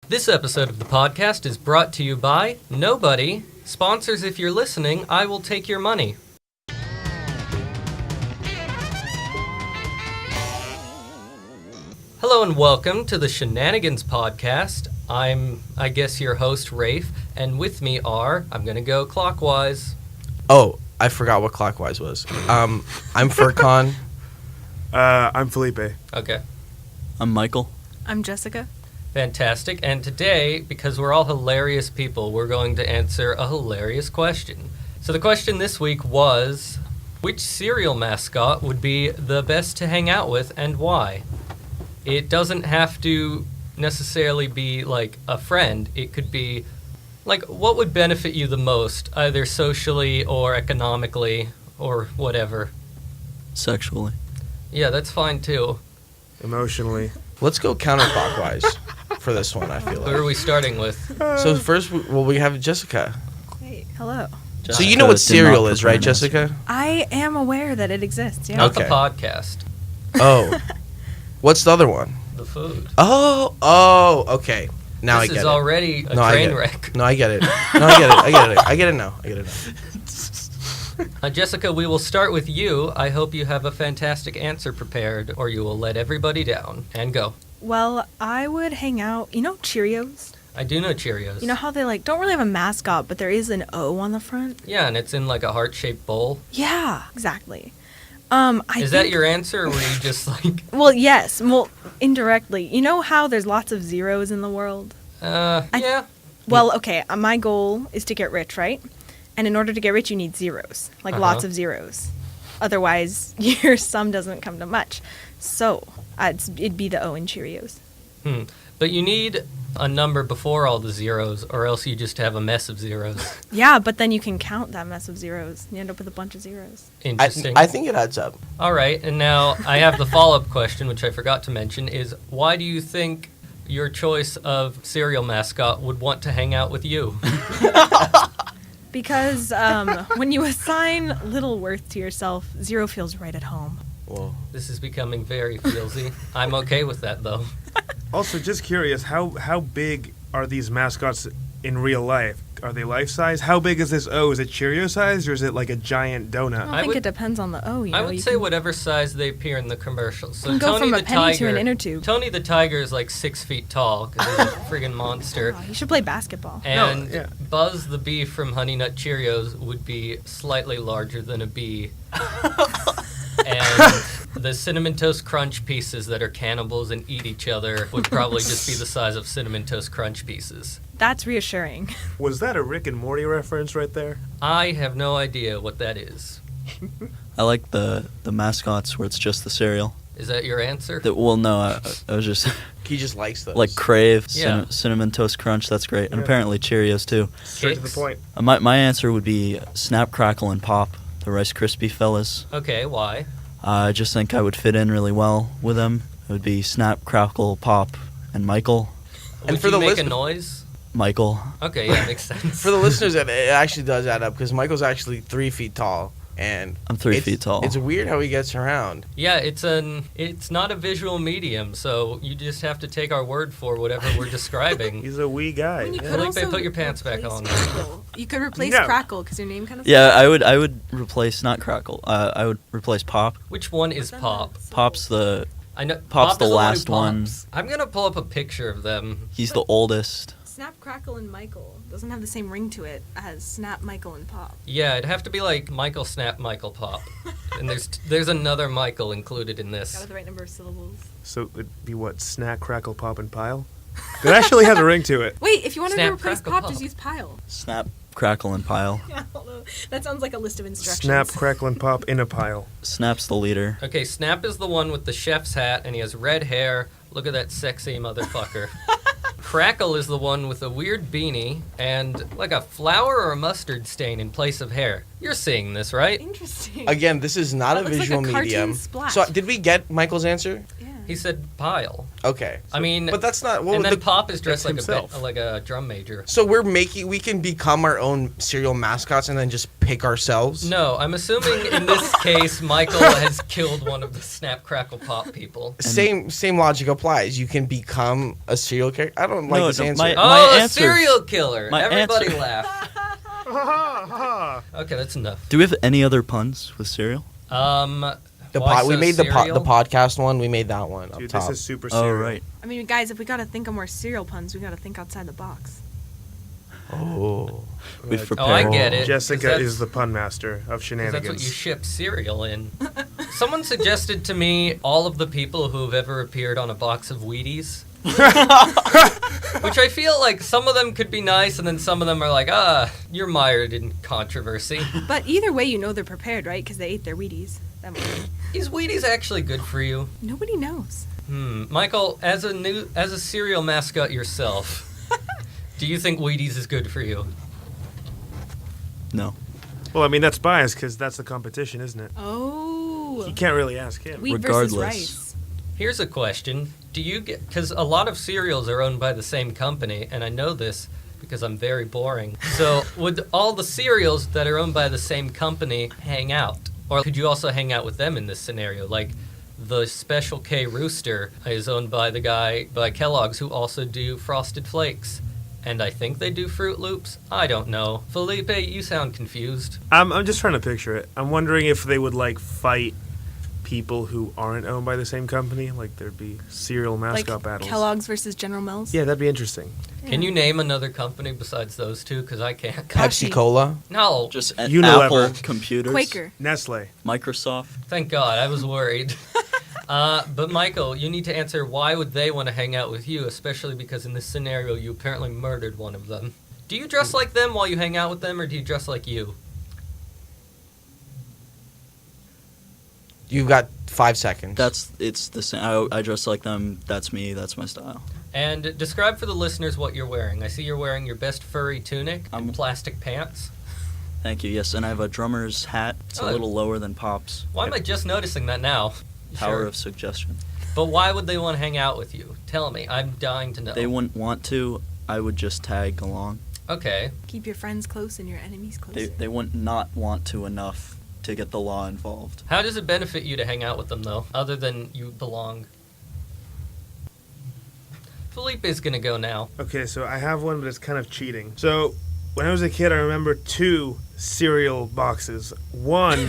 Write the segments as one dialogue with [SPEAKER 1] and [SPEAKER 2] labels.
[SPEAKER 1] This episode of the podcast is brought to you by nobody. Sponsors, if you're listening, I will take your money. Hello and welcome to the Shenanigans podcast. I'm, I guess, your host, Rafe, and with me are, I'm going to go clockwise.
[SPEAKER 2] Oh, I forgot what clockwise was. I'm Furcon.
[SPEAKER 3] I'm Felipe.
[SPEAKER 1] Okay.
[SPEAKER 4] I'm Michael.
[SPEAKER 5] I'm Jessica.
[SPEAKER 1] Fantastic. And today, because we're all hilarious people, we're going to answer a hilarious question. So the question this week was, which cereal mascot would be the best to hang out with and why? It doesn't have to necessarily be like a friend. It could be like what would benefit you the most, either socially or economically or whatever.
[SPEAKER 4] Sexually.
[SPEAKER 1] Yeah, that's fine too.
[SPEAKER 3] Emotionally.
[SPEAKER 2] Let's go counterclockwise for this one, I feel
[SPEAKER 1] Who are
[SPEAKER 2] like.
[SPEAKER 1] we starting with?
[SPEAKER 2] So first, we have Jessica.
[SPEAKER 5] Hey, hello.
[SPEAKER 2] So you know what cereal is, right, Jessica?
[SPEAKER 5] I am aware that it exists, yeah.
[SPEAKER 1] Not
[SPEAKER 2] Okay.
[SPEAKER 1] the podcast.
[SPEAKER 2] Oh. What's the other one?
[SPEAKER 1] The food.
[SPEAKER 2] Oh, okay. Now
[SPEAKER 1] This
[SPEAKER 2] I get
[SPEAKER 1] is
[SPEAKER 2] it.
[SPEAKER 1] already a
[SPEAKER 2] No, I
[SPEAKER 1] train
[SPEAKER 2] get it.
[SPEAKER 1] wreck.
[SPEAKER 2] No, I get it. No, I get it. I get it now.
[SPEAKER 1] Jessica, we will start with you. I hope you have a fantastic answer prepared, or you will let everybody down. And go.
[SPEAKER 5] Well, I would hang out, you know Cheerios?
[SPEAKER 1] I do know Cheerios.
[SPEAKER 5] You know how they don't really have a mascot, but there is an O on the front?
[SPEAKER 1] Yeah, and it's in like a heart-shaped bowl.
[SPEAKER 5] Yeah, exactly.
[SPEAKER 1] Is that your answer, or were you just like...
[SPEAKER 5] Well, yes. Well, indirectly. You know how there's lots of zeros in the world?
[SPEAKER 1] yeah.
[SPEAKER 5] Well, okay, my goal is to get rich, right? And in order to get rich, you need zeros. Like lots of zeros. Otherwise, your sum doesn't come to much. So, it'd be the O in Cheerios.
[SPEAKER 1] But you need a number before all the zeros, or else you just have a mess of zeros.
[SPEAKER 5] Yeah, but then you can count that mess of zeros. You end up with a bunch of zeros.
[SPEAKER 1] Interesting.
[SPEAKER 2] I think it adds up.
[SPEAKER 1] All right, and now I have the follow-up question, which I forgot to mention, is why do you think your choice of cereal mascot would want to hang out with you?
[SPEAKER 5] Because when you assign little worth to yourself, zero feels right at home.
[SPEAKER 2] Whoa.
[SPEAKER 1] This is becoming very feelsy. I'm okay with that, though.
[SPEAKER 3] Also, just curious, how big are these mascots in real life? Are they life size? How big is this O? Is it Cheerio size, or is it like a giant donut?
[SPEAKER 5] I think it depends on the O.
[SPEAKER 1] I would say whatever size they appear in the commercials. So
[SPEAKER 5] can go
[SPEAKER 1] Tony
[SPEAKER 5] from
[SPEAKER 1] the
[SPEAKER 5] a penny to
[SPEAKER 1] Tiger,
[SPEAKER 5] an inner tube.
[SPEAKER 1] Tony the Tiger is like 6 feet tall because he's a friggin' monster.
[SPEAKER 5] Oh, you should play basketball.
[SPEAKER 1] And
[SPEAKER 3] yeah.
[SPEAKER 1] Buzz the Bee from Honey Nut Cheerios would be slightly larger than a bee. And the Cinnamon Toast Crunch pieces that are cannibals and eat each other would probably just be the size of Cinnamon Toast Crunch pieces.
[SPEAKER 5] That's reassuring.
[SPEAKER 3] Was that a Rick and Morty reference right there?
[SPEAKER 1] I have no idea what that is.
[SPEAKER 4] I like the mascots where it's just the cereal.
[SPEAKER 1] Is that your answer?
[SPEAKER 4] I was just
[SPEAKER 2] He just likes those.
[SPEAKER 4] like Crave,
[SPEAKER 1] Yeah.
[SPEAKER 4] Cinnamon Toast Crunch. That's great, and
[SPEAKER 3] Yeah.
[SPEAKER 4] apparently Cheerios too.
[SPEAKER 3] Straight to the
[SPEAKER 1] Kicks.
[SPEAKER 3] point.
[SPEAKER 4] My answer would be Snap, Crackle, and Pop, the Rice Krispie fellas.
[SPEAKER 1] Okay, why?
[SPEAKER 4] I just think I would fit in really well with them. It would be Snap, Crackle, Pop, and Michael.
[SPEAKER 1] Would
[SPEAKER 2] And for
[SPEAKER 1] you
[SPEAKER 2] the
[SPEAKER 1] make
[SPEAKER 2] list-
[SPEAKER 1] a noise?
[SPEAKER 4] Michael.
[SPEAKER 1] Okay, yeah, makes sense.
[SPEAKER 2] For the listeners, it actually does add up because Michael's actually 3 feet tall. And
[SPEAKER 4] I'm 3 feet tall.
[SPEAKER 2] It's weird how he gets around.
[SPEAKER 1] Yeah, it's not a visual medium, so you just have to take our word for whatever we're describing.
[SPEAKER 3] He's a wee guy.
[SPEAKER 5] You
[SPEAKER 3] Yeah.
[SPEAKER 5] could
[SPEAKER 1] Felipe,
[SPEAKER 5] also
[SPEAKER 1] put your pants back on.
[SPEAKER 5] Crackle. You could replace
[SPEAKER 3] No.
[SPEAKER 5] Crackle because your name kind of.
[SPEAKER 4] Yeah, I would replace not Crackle. I would replace Pop.
[SPEAKER 1] Which one is Pop?
[SPEAKER 4] Pop's the
[SPEAKER 1] I know
[SPEAKER 4] Pop's
[SPEAKER 1] Pop
[SPEAKER 4] the
[SPEAKER 1] is
[SPEAKER 4] last
[SPEAKER 1] who
[SPEAKER 4] one.
[SPEAKER 1] pops. I'm gonna pull up a picture of them.
[SPEAKER 4] he's the oldest.
[SPEAKER 5] Snap, Crackle, and Michael doesn't have the same ring to it as Snap, Michael, and Pop.
[SPEAKER 1] Yeah, it'd have to be like Michael Snap, Michael Pop, and there's another Michael included in
[SPEAKER 5] Got
[SPEAKER 1] this.
[SPEAKER 5] the right number of syllables.
[SPEAKER 3] So it'd be what? Snack, Crackle, Pop, and Pile? It actually has a ring to it.
[SPEAKER 5] Wait, if you wanted
[SPEAKER 1] Snap,
[SPEAKER 5] to replace
[SPEAKER 1] Crackle,
[SPEAKER 5] Pop,
[SPEAKER 1] Pop.
[SPEAKER 5] just use Pile.
[SPEAKER 4] Snap, Crackle, and Pile.
[SPEAKER 5] Yeah, although that sounds like a list of instructions.
[SPEAKER 3] Snap, Crackle, and Pop in a pile.
[SPEAKER 4] Snap's the leader.
[SPEAKER 1] Okay, Snap is the one with the chef's hat, and he has red hair. Look at that sexy motherfucker. Crackle is the one with a weird beanie and like a flour or a mustard stain in place of hair. You're seeing this, right?
[SPEAKER 5] Interesting.
[SPEAKER 2] Again, this is not
[SPEAKER 5] That
[SPEAKER 2] a
[SPEAKER 5] looks like
[SPEAKER 2] visual
[SPEAKER 5] a cartoon
[SPEAKER 2] medium.
[SPEAKER 5] splash.
[SPEAKER 2] So did we get Michael's answer?
[SPEAKER 5] Yeah.
[SPEAKER 1] He said pile.
[SPEAKER 2] Okay.
[SPEAKER 1] I mean,
[SPEAKER 2] But that's not.
[SPEAKER 1] and then
[SPEAKER 2] the,
[SPEAKER 1] Pop is dressed
[SPEAKER 3] That's himself.
[SPEAKER 1] like a drum major.
[SPEAKER 2] so we can become our own cereal mascots and then just pick ourselves?
[SPEAKER 1] No, I'm assuming in this case, Michael has killed one of the Snap Crackle Pop people.
[SPEAKER 2] Same logic applies. You can become a serial character. I don't like this answer.
[SPEAKER 1] Oh, a
[SPEAKER 4] answer-
[SPEAKER 1] serial killer!
[SPEAKER 4] my
[SPEAKER 1] Everybody
[SPEAKER 4] answer-
[SPEAKER 1] laugh. Okay, that's enough.
[SPEAKER 4] Do we have any other puns with cereal?
[SPEAKER 2] We made the podcast one. We made that one up
[SPEAKER 3] Dude,
[SPEAKER 2] top.
[SPEAKER 3] this is super
[SPEAKER 4] Oh,
[SPEAKER 3] serious.
[SPEAKER 4] right.
[SPEAKER 5] I mean, guys, if we gotta think of more cereal puns, we gotta think outside the box.
[SPEAKER 2] Oh.
[SPEAKER 4] We've
[SPEAKER 3] Oh,
[SPEAKER 4] prepared.
[SPEAKER 1] Oh, I get it.
[SPEAKER 3] Jessica
[SPEAKER 1] 'cause that's-
[SPEAKER 3] is the pun master of
[SPEAKER 1] 'cause
[SPEAKER 3] Shenanigans.
[SPEAKER 1] that's what you ship cereal in. Someone suggested to me all of the people who have ever appeared on a box of Wheaties. Which I feel like some of them could be nice, and then some of them are like, you're mired in controversy.
[SPEAKER 5] But either way, you know they're prepared, right? Because they ate their Wheaties that morning.
[SPEAKER 1] Is Wheaties actually good for you?
[SPEAKER 5] Nobody knows.
[SPEAKER 1] Michael, as a cereal mascot yourself, do you think Wheaties is good for you?
[SPEAKER 4] No.
[SPEAKER 3] Well, I mean, that's biased because that's the competition, isn't it?
[SPEAKER 5] Oh.
[SPEAKER 3] You can't really ask him.
[SPEAKER 5] Wheat versus
[SPEAKER 4] Regardless.
[SPEAKER 5] rice.
[SPEAKER 1] Here's a question. Do you get, because a lot of cereals are owned by the same company, and I know this because I'm very boring. So would all the cereals that are owned by the same company hang out? Or could you also hang out with them in this scenario? Like the Special K Rooster is owned by by Kellogg's, who also do Frosted Flakes. And I think they do Fruit Loops. I don't know. Felipe, you sound confused.
[SPEAKER 3] I'm just trying to picture it. I'm wondering if they would like fight people who aren't owned by the same company. Like there'd be cereal mascot
[SPEAKER 5] Like
[SPEAKER 3] battles.
[SPEAKER 5] Kellogg's versus General Mills.
[SPEAKER 3] Yeah, that'd be interesting.
[SPEAKER 1] Can you name another company besides those two? Because I can't.
[SPEAKER 2] Pepsi Cola.
[SPEAKER 1] No.
[SPEAKER 4] Just
[SPEAKER 3] Unilever.
[SPEAKER 4] Apple computers.
[SPEAKER 5] Quaker.
[SPEAKER 3] Nestle.
[SPEAKER 4] Microsoft.
[SPEAKER 1] Thank God, I was worried. But Michael, you need to answer why would they want to hang out with you, especially because in this scenario you apparently murdered one of them. Do you dress like them while you hang out with them, or do you dress like you?
[SPEAKER 2] You've got 5 seconds.
[SPEAKER 4] It's the same. I dress like them. That's me. That's my style.
[SPEAKER 1] And describe for the listeners what you're wearing. I see you're wearing your best furry tunic and plastic pants.
[SPEAKER 4] Thank you. Yes, and I have a drummer's hat. It's
[SPEAKER 1] Oh.
[SPEAKER 4] a little lower than Pop's.
[SPEAKER 1] Why am I just noticing that now?
[SPEAKER 4] Power
[SPEAKER 1] Sure.
[SPEAKER 4] of suggestion.
[SPEAKER 1] But why would they want to hang out with you? Tell me. I'm dying to know.
[SPEAKER 4] They wouldn't want to. I would just tag along.
[SPEAKER 1] Okay.
[SPEAKER 5] Keep your friends close and your enemies closer.
[SPEAKER 4] They wouldn't not want to enough to get the law involved.
[SPEAKER 1] How does it benefit you to hang out with them, though, other than you belong? Felipe's gonna go now.
[SPEAKER 3] Okay, so I have one, but it's kind of cheating. So when I was a kid, I remember 2 cereal boxes. One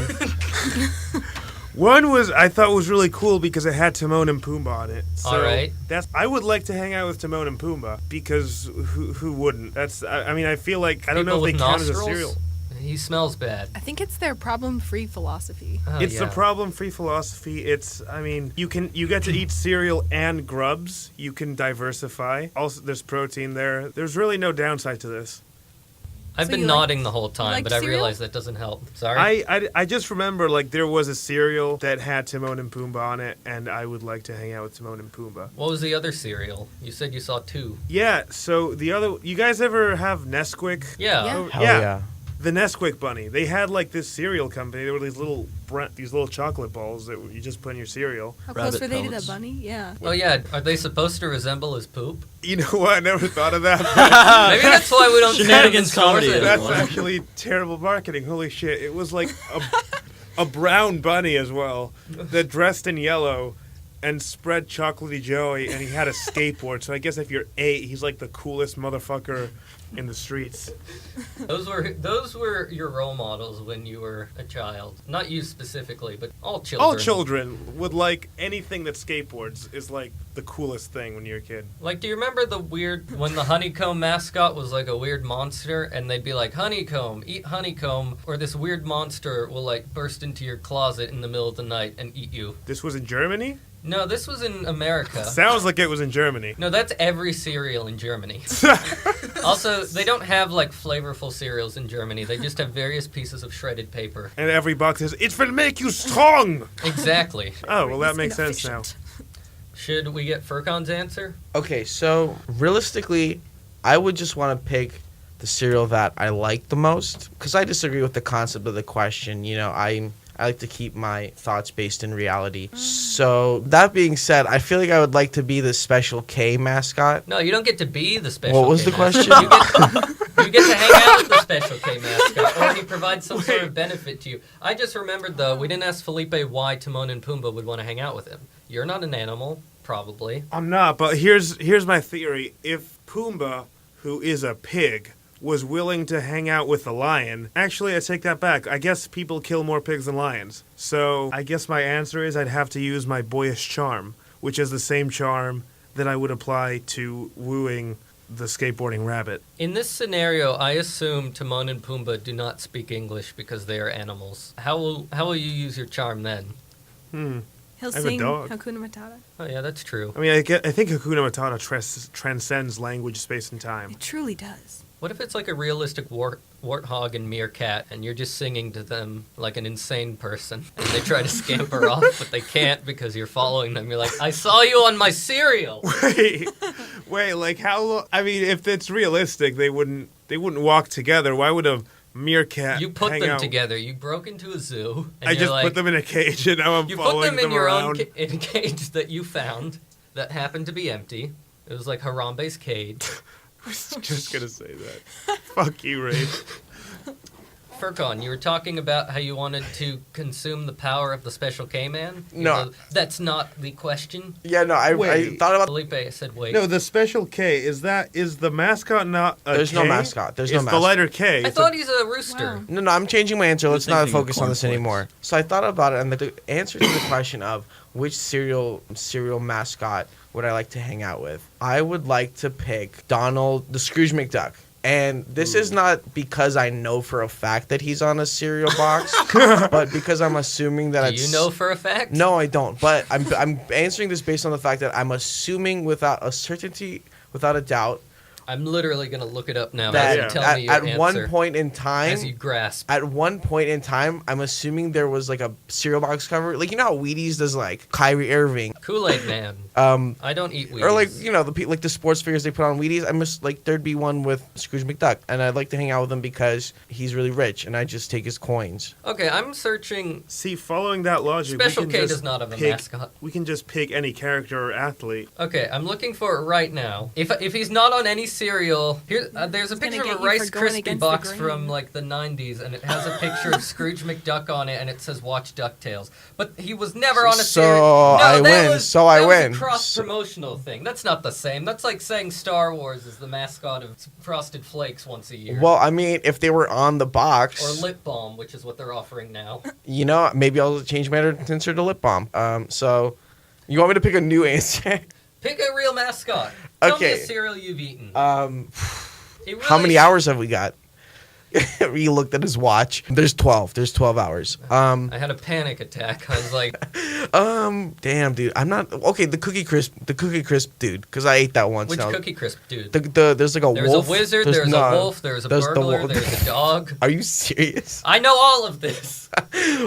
[SPEAKER 3] was I thought was really cool because it had Timon and Pumbaa on it. So
[SPEAKER 1] All right.
[SPEAKER 3] I would like to hang out with Timon and Pumbaa because who wouldn't? I mean I feel like I don't know if
[SPEAKER 1] People
[SPEAKER 3] they
[SPEAKER 1] with
[SPEAKER 3] count as a
[SPEAKER 1] nostrils?
[SPEAKER 3] cereal.
[SPEAKER 1] He smells bad.
[SPEAKER 6] I think it's their problem-free philosophy.
[SPEAKER 1] Oh,
[SPEAKER 3] It's
[SPEAKER 1] yeah.
[SPEAKER 3] the problem-free philosophy. You get to eat cereal and grubs. You can diversify. Also, there's protein there. There's really no downside to this.
[SPEAKER 1] I've
[SPEAKER 6] So
[SPEAKER 1] been
[SPEAKER 6] you like-
[SPEAKER 1] nodding the whole time,
[SPEAKER 6] like
[SPEAKER 1] but I
[SPEAKER 6] cereal?
[SPEAKER 1] realize that doesn't help. Sorry.
[SPEAKER 3] I just remember like there was a cereal that had Timon and Pumbaa on it, and I would like to hang out with Timon and Pumbaa.
[SPEAKER 1] What was the other cereal? You said you saw 2.
[SPEAKER 3] Yeah. So the other, you guys ever have Nesquik?
[SPEAKER 1] Yeah.
[SPEAKER 6] Yeah.
[SPEAKER 3] Oh,
[SPEAKER 2] Hell yeah.
[SPEAKER 3] The Nesquik bunny. They had like this cereal company. There were these little chocolate balls that you just put in your cereal.
[SPEAKER 6] How close
[SPEAKER 4] Rabbit
[SPEAKER 6] were they
[SPEAKER 4] pellets.
[SPEAKER 6] to the bunny? Yeah.
[SPEAKER 1] Oh yeah. Are they supposed to resemble his poop?
[SPEAKER 3] You know what? I never thought of that.
[SPEAKER 1] Maybe that's why we don't see them in
[SPEAKER 4] Shenanigans
[SPEAKER 1] stores
[SPEAKER 4] comedy,
[SPEAKER 1] anymore.
[SPEAKER 3] That's
[SPEAKER 4] everyone.
[SPEAKER 3] actually terrible marketing. Holy shit. It was like a brown bunny as well that dressed in yellow and spread chocolatey jelly, and he had a skateboard. So I guess if you're 8, he's like the coolest motherfucker in the streets.
[SPEAKER 1] Those were your role models when you were a child. Not you specifically, but all children.
[SPEAKER 3] All children would like anything that skateboards is like the coolest thing when you're a kid.
[SPEAKER 1] Like, do you remember when the honeycomb mascot was like a weird monster, and they'd be like, honeycomb, eat honeycomb, or this weird monster will like burst into your closet in the middle of the night and eat you.
[SPEAKER 3] This was in Germany?
[SPEAKER 1] No, this was in America.
[SPEAKER 3] Sounds like it was in Germany.
[SPEAKER 1] No, that's every cereal in Germany. Also, they don't have like flavorful cereals in Germany. They just have various pieces of shredded paper.
[SPEAKER 3] And every box says, "It's will make you strong!"
[SPEAKER 1] Exactly.
[SPEAKER 3] Oh, well, that
[SPEAKER 6] It's
[SPEAKER 3] makes sense now.
[SPEAKER 6] inefficient.
[SPEAKER 1] Should we get Furcon's answer?
[SPEAKER 2] Okay, so realistically, I would just want to pick the cereal that I like the most because I disagree with the concept of the question. You know, I I like to keep my thoughts based in reality. So that being said, I feel like I would like to be the Special K mascot.
[SPEAKER 1] No, you don't get to be the Special
[SPEAKER 2] What was
[SPEAKER 1] K
[SPEAKER 2] the
[SPEAKER 1] mascot.
[SPEAKER 2] question?
[SPEAKER 1] You get to hang out with the Special K mascot, or he provides some sort of benefit to you. I just remembered, though, we didn't ask Felipe why Timon and Pumbaa would want to hang out with him. You're not an animal, probably.
[SPEAKER 3] I'm not, but here's my theory. If Pumbaa, who is a pig, was willing to hang out with the lion, actually, I take that back. I guess people kill more pigs than lions. So I guess my answer is I'd have to use my boyish charm, which is the same charm that I would apply to wooing the skateboarding rabbit.
[SPEAKER 1] In this scenario, I assume Timon and Pumbaa do not speak English because they are animals. How will you use your charm then?
[SPEAKER 5] He'll
[SPEAKER 3] I have a
[SPEAKER 5] sing
[SPEAKER 3] dog.
[SPEAKER 5] Hakuna Matata.
[SPEAKER 1] Oh yeah, that's true.
[SPEAKER 3] I mean, I think Hakuna Matata transcends language, space, and time.
[SPEAKER 5] It truly does.
[SPEAKER 1] What if it's like a realistic warthog and meerkat, and you're just singing to them like an insane person, and they try to scamper off, but they can't because you're following them? You're like, I saw you on my cereal.
[SPEAKER 3] Wait, like how long? I mean, if it's realistic, they wouldn't walk together. Why would a meerkat
[SPEAKER 1] You put
[SPEAKER 3] hang
[SPEAKER 1] them
[SPEAKER 3] out?
[SPEAKER 1] together. You broke into a zoo. And
[SPEAKER 3] I
[SPEAKER 1] you're
[SPEAKER 3] just
[SPEAKER 1] like,
[SPEAKER 3] put them in a cage, and now I'm
[SPEAKER 1] You put
[SPEAKER 3] following
[SPEAKER 1] them in your
[SPEAKER 3] around.
[SPEAKER 1] own in a cage that you found that happened to be empty. It was like Harambe's cage.
[SPEAKER 3] I was just gonna say that. Fuck you, Ray.
[SPEAKER 1] Furcon, you were talking about how you wanted to consume the power of the Special K-Man?
[SPEAKER 2] No.
[SPEAKER 1] That's not the question.
[SPEAKER 2] Yeah, no, I
[SPEAKER 3] Wait.
[SPEAKER 2] thought about.
[SPEAKER 1] Felipe said, wait.
[SPEAKER 3] No, the Special K is the mascot not a
[SPEAKER 2] There's no
[SPEAKER 3] K?
[SPEAKER 2] mascot. There's no
[SPEAKER 3] It's the
[SPEAKER 2] mascot.
[SPEAKER 3] letter K.
[SPEAKER 1] I
[SPEAKER 3] It's
[SPEAKER 1] thought he's a rooster.
[SPEAKER 5] Wow.
[SPEAKER 2] No, I'm changing my answer. Let's not
[SPEAKER 4] thinking of
[SPEAKER 2] focus on this
[SPEAKER 4] cornflakes.
[SPEAKER 2] anymore. So I thought about it, and the answer to the question of which cereal mascot would I like to hang out with, I would like to pick Donald the Scrooge McDuck. And this is not because I know for a fact that he's on a cereal box, but because I'm assuming that
[SPEAKER 1] Do
[SPEAKER 2] it's...
[SPEAKER 1] you know for a fact?
[SPEAKER 2] No, I don't. But I'm answering this based on the fact that I'm assuming without a certainty, without a doubt,
[SPEAKER 1] I'm literally going to look it up now
[SPEAKER 2] that
[SPEAKER 1] as you tell me your
[SPEAKER 2] at
[SPEAKER 1] answer.
[SPEAKER 2] one point in time...
[SPEAKER 1] As you grasp.
[SPEAKER 2] At one point in time, I'm assuming there was like a cereal box cover. Like, you know how Wheaties does like Kyrie Irving?
[SPEAKER 1] Kool-Aid Man.
[SPEAKER 2] Um,
[SPEAKER 1] I don't eat Wheaties.
[SPEAKER 2] or like, you know, like the sports figures they put on Wheaties. I must like there'd be one with Scrooge McDuck. And I'd like to hang out with him because he's really rich and I just take his coins.
[SPEAKER 1] Okay, I'm searching.
[SPEAKER 3] See, following that logic,
[SPEAKER 1] Special
[SPEAKER 3] we can
[SPEAKER 1] K
[SPEAKER 3] just
[SPEAKER 1] does not have a
[SPEAKER 3] pick,
[SPEAKER 1] mascot.
[SPEAKER 3] We can just pick any character or athlete.
[SPEAKER 1] Okay, I'm looking for it right now. If he's not on any cereal, here there's a
[SPEAKER 5] It's gonna
[SPEAKER 1] picture
[SPEAKER 5] get
[SPEAKER 1] of a
[SPEAKER 5] you
[SPEAKER 1] Rice
[SPEAKER 5] for going
[SPEAKER 1] Krispie
[SPEAKER 5] against the
[SPEAKER 1] box
[SPEAKER 5] grain.
[SPEAKER 1] from like the 90s, and it has a picture of Scrooge McDuck on it, and it says "Watch DuckTales." But he was never on a
[SPEAKER 2] So
[SPEAKER 1] cereal. No,
[SPEAKER 2] I
[SPEAKER 1] that
[SPEAKER 2] win.
[SPEAKER 1] Was,
[SPEAKER 2] So I
[SPEAKER 1] that
[SPEAKER 2] win.
[SPEAKER 1] Was a cross-promotional thing. That's not the same. That's like saying Star Wars is the mascot of Frosted Flakes once a year.
[SPEAKER 2] Well, I mean, if they were on the box,
[SPEAKER 1] Or Lip Balm, which is what they're offering now.
[SPEAKER 2] you know, maybe I'll change my answer to lip balm. So you want me to pick a new answer?
[SPEAKER 1] Pick a real mascot. Tell me
[SPEAKER 2] Okay.
[SPEAKER 1] a cereal you've eaten. It
[SPEAKER 2] How
[SPEAKER 1] really
[SPEAKER 2] many hours have we got? He looked at his watch. There's 12. There's 12 hours.
[SPEAKER 1] I had a panic attack. I was like,
[SPEAKER 2] Damn, dude. I'm not okay. The Cookie Crisp dude, because I ate that once.
[SPEAKER 1] which
[SPEAKER 2] now.
[SPEAKER 1] Cookie Crisp, dude?
[SPEAKER 2] There's like a
[SPEAKER 1] There's
[SPEAKER 2] wolf.
[SPEAKER 1] a wizard, there's a wolf, there's a
[SPEAKER 2] there's the
[SPEAKER 1] burglar,
[SPEAKER 2] wolf.
[SPEAKER 1] there's a dog.
[SPEAKER 2] Are you serious?
[SPEAKER 1] I know all of this.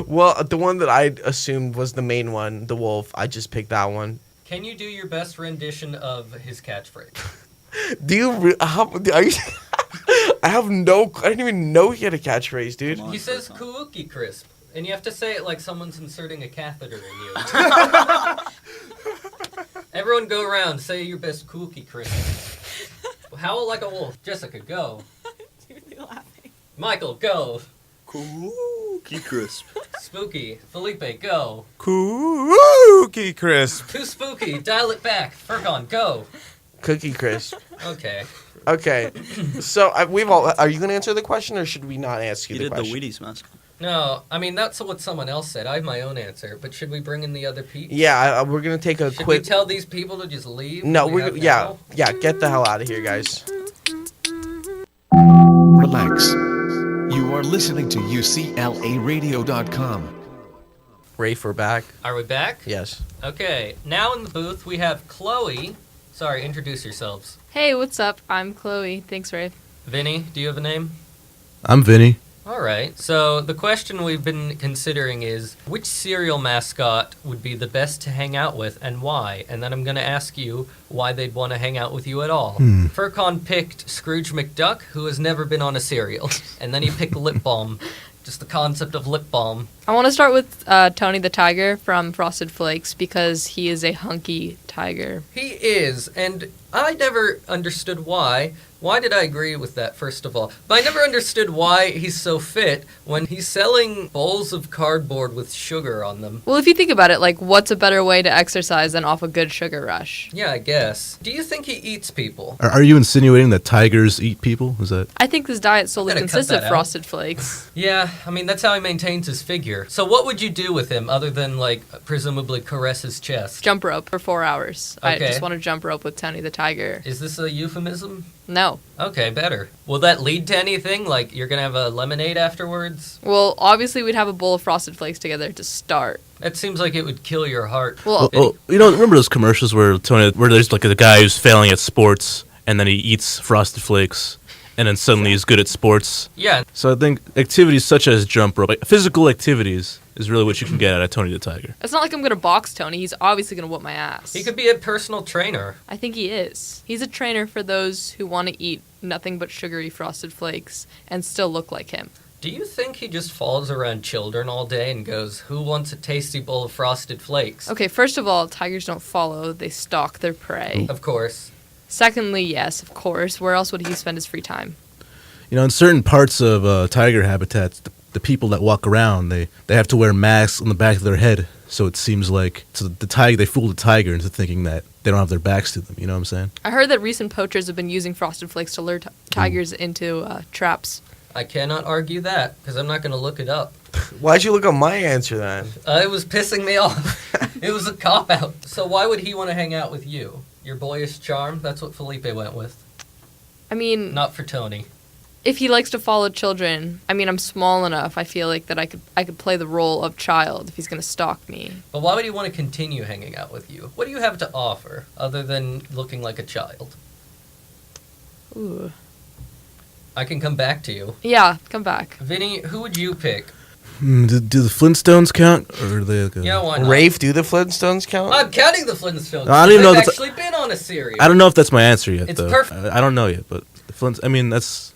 [SPEAKER 2] Well, the one that I assumed was the main one, the wolf. I just picked that one.
[SPEAKER 1] Can you do your best rendition of his catchphrase?
[SPEAKER 2] Do you? Are you? I have no. I didn't even know he had a catchphrase, dude.
[SPEAKER 4] Come on.
[SPEAKER 1] He says Cookie Crisp, and you have to say it like someone's inserting a catheter in you. Everyone go around, say your best Cookie Crisp. Howl like a wolf. Jessica, go.
[SPEAKER 5] Really laughing.
[SPEAKER 1] Michael, go.
[SPEAKER 4] Cookie Crisp.
[SPEAKER 1] Spooky. Felipe, go.
[SPEAKER 3] Cookie Crisp.
[SPEAKER 1] Too spooky. Dial it back. Furcon, go.
[SPEAKER 2] Cookie Crisp.
[SPEAKER 1] Okay.
[SPEAKER 2] Okay. So we've all. Are you gonna answer the question, or should we not ask you
[SPEAKER 4] You
[SPEAKER 2] the
[SPEAKER 4] did the
[SPEAKER 2] question?
[SPEAKER 4] Wheaties mascot.
[SPEAKER 1] No, I mean, that's what someone else said. I have my own answer, but should we bring in the other people?
[SPEAKER 2] Yeah, we're gonna take a
[SPEAKER 1] Should we
[SPEAKER 2] quick.
[SPEAKER 1] tell these people to just leave?
[SPEAKER 2] No,
[SPEAKER 1] We have
[SPEAKER 2] yeah,
[SPEAKER 1] now?
[SPEAKER 2] get the hell out of here, guys.
[SPEAKER 7] Relax. You are listening to UCLARadio.com.
[SPEAKER 2] Rafe, we're back.
[SPEAKER 1] Are we back?
[SPEAKER 2] Yes.
[SPEAKER 1] Okay, now in the booth we have Chloe. Sorry, introduce yourselves.
[SPEAKER 6] Hey, what's up? I'm Chloe. Thanks, Ray.
[SPEAKER 1] Vinny, do you have a name?
[SPEAKER 7] I'm Vinny.
[SPEAKER 1] All right. So the question we've been considering is which cereal mascot would be the best to hang out with and why? And then I'm going to ask you why they'd want to hang out with you at all. Furcon picked Scrooge McDuck, who has never been on a cereal. And then he picked Lip Balm. Just the concept of lip balm.
[SPEAKER 6] I want to start with Tony the Tiger from Frosted Flakes because he is a hunky tiger.
[SPEAKER 1] He is, and I never understood why. Why did I agree with that, first of all? But I never understood why he's so fit when he's selling bowls of cardboard with sugar on them.
[SPEAKER 6] Well, if you think about it, like, what's a better way to exercise than off a good sugar rush?
[SPEAKER 1] Yeah, I guess. Do you think he eats people?
[SPEAKER 7] Are you insinuating that tigers eat people? Is that?
[SPEAKER 6] I think this diet solely
[SPEAKER 1] Gotta cut
[SPEAKER 6] consists of
[SPEAKER 1] that out.
[SPEAKER 6] Frosted Flakes.
[SPEAKER 1] Yeah, I mean, that's how he maintains his figure. So what would you do with him other than, like, presumably caress his chest?
[SPEAKER 6] Jump rope for 4 hours. I
[SPEAKER 1] Okay.
[SPEAKER 6] just want to jump rope with Tony the Tiger.
[SPEAKER 1] Is this a euphemism?
[SPEAKER 6] No.
[SPEAKER 1] Okay, better. Will that lead to anything? Like, you're gonna have a lemonade afterwards?
[SPEAKER 6] Well, obviously we'd have a bowl of Frosted Flakes together to start.
[SPEAKER 1] That seems like it would kill your heart.
[SPEAKER 6] Well,
[SPEAKER 7] Oh, remember those commercials where there's like a guy who's failing at sports, and then he eats Frosted Flakes, and then suddenly he's good at sports.
[SPEAKER 1] Yeah,
[SPEAKER 7] So I think activities such as jump rope, like physical activities, is really what you can get out of Tony the Tiger.
[SPEAKER 6] it's not like I'm going to box Tony. He's obviously going to whoop my ass.
[SPEAKER 1] he could be a personal trainer.
[SPEAKER 6] I think he is. He's a trainer for those who want to eat nothing but sugary Frosted Flakes and still look like him.
[SPEAKER 1] Do you think he just follows around children all day and goes, "Who wants a tasty bowl of Frosted Flakes?"
[SPEAKER 6] Okay, first of all, tigers don't follow. They stalk their prey.
[SPEAKER 1] Of course.
[SPEAKER 6] Secondly, yes, of course. Where else would he spend his free time?
[SPEAKER 7] You know, in certain parts of tiger habitats, the people that walk around, they have to wear masks on the back of their head. So it seems like they fool the tiger into thinking that they don't have their backs to them. You know what I'm saying?
[SPEAKER 6] I heard that recent poachers have been using Frosted Flakes to lure tigers into traps.
[SPEAKER 1] I cannot argue that, because I'm not going to look it up.
[SPEAKER 2] Why'd you look up my answer then?
[SPEAKER 1] It was pissing me off. It was a cop-out. So why would he want to hang out with you? Your boyish charm? That's what Felipe went with.
[SPEAKER 6] I mean,
[SPEAKER 1] Not for Tony.
[SPEAKER 6] if he likes to follow children, I mean, I'm small enough. I feel like that I could play the role of child if he's going to stalk me.
[SPEAKER 1] But why would he want to continue hanging out with you? What do you have to offer, other than looking like a child?
[SPEAKER 6] Ooh.
[SPEAKER 1] I can come back to you.
[SPEAKER 6] Yeah, come back.
[SPEAKER 1] Vinny, who would you pick?
[SPEAKER 7] Do the Flintstones count, or are they? Like
[SPEAKER 1] Yeah, why not?
[SPEAKER 2] Rafe, do the Flintstones count?
[SPEAKER 1] I'm counting the Flintstones.
[SPEAKER 7] I don't even know
[SPEAKER 1] They've
[SPEAKER 7] that's-
[SPEAKER 1] actually been on a series.
[SPEAKER 7] I don't know if that's my answer yet.
[SPEAKER 1] It's
[SPEAKER 7] though.
[SPEAKER 1] perfect.
[SPEAKER 7] I don't know yet, but the Flint. I mean, that's.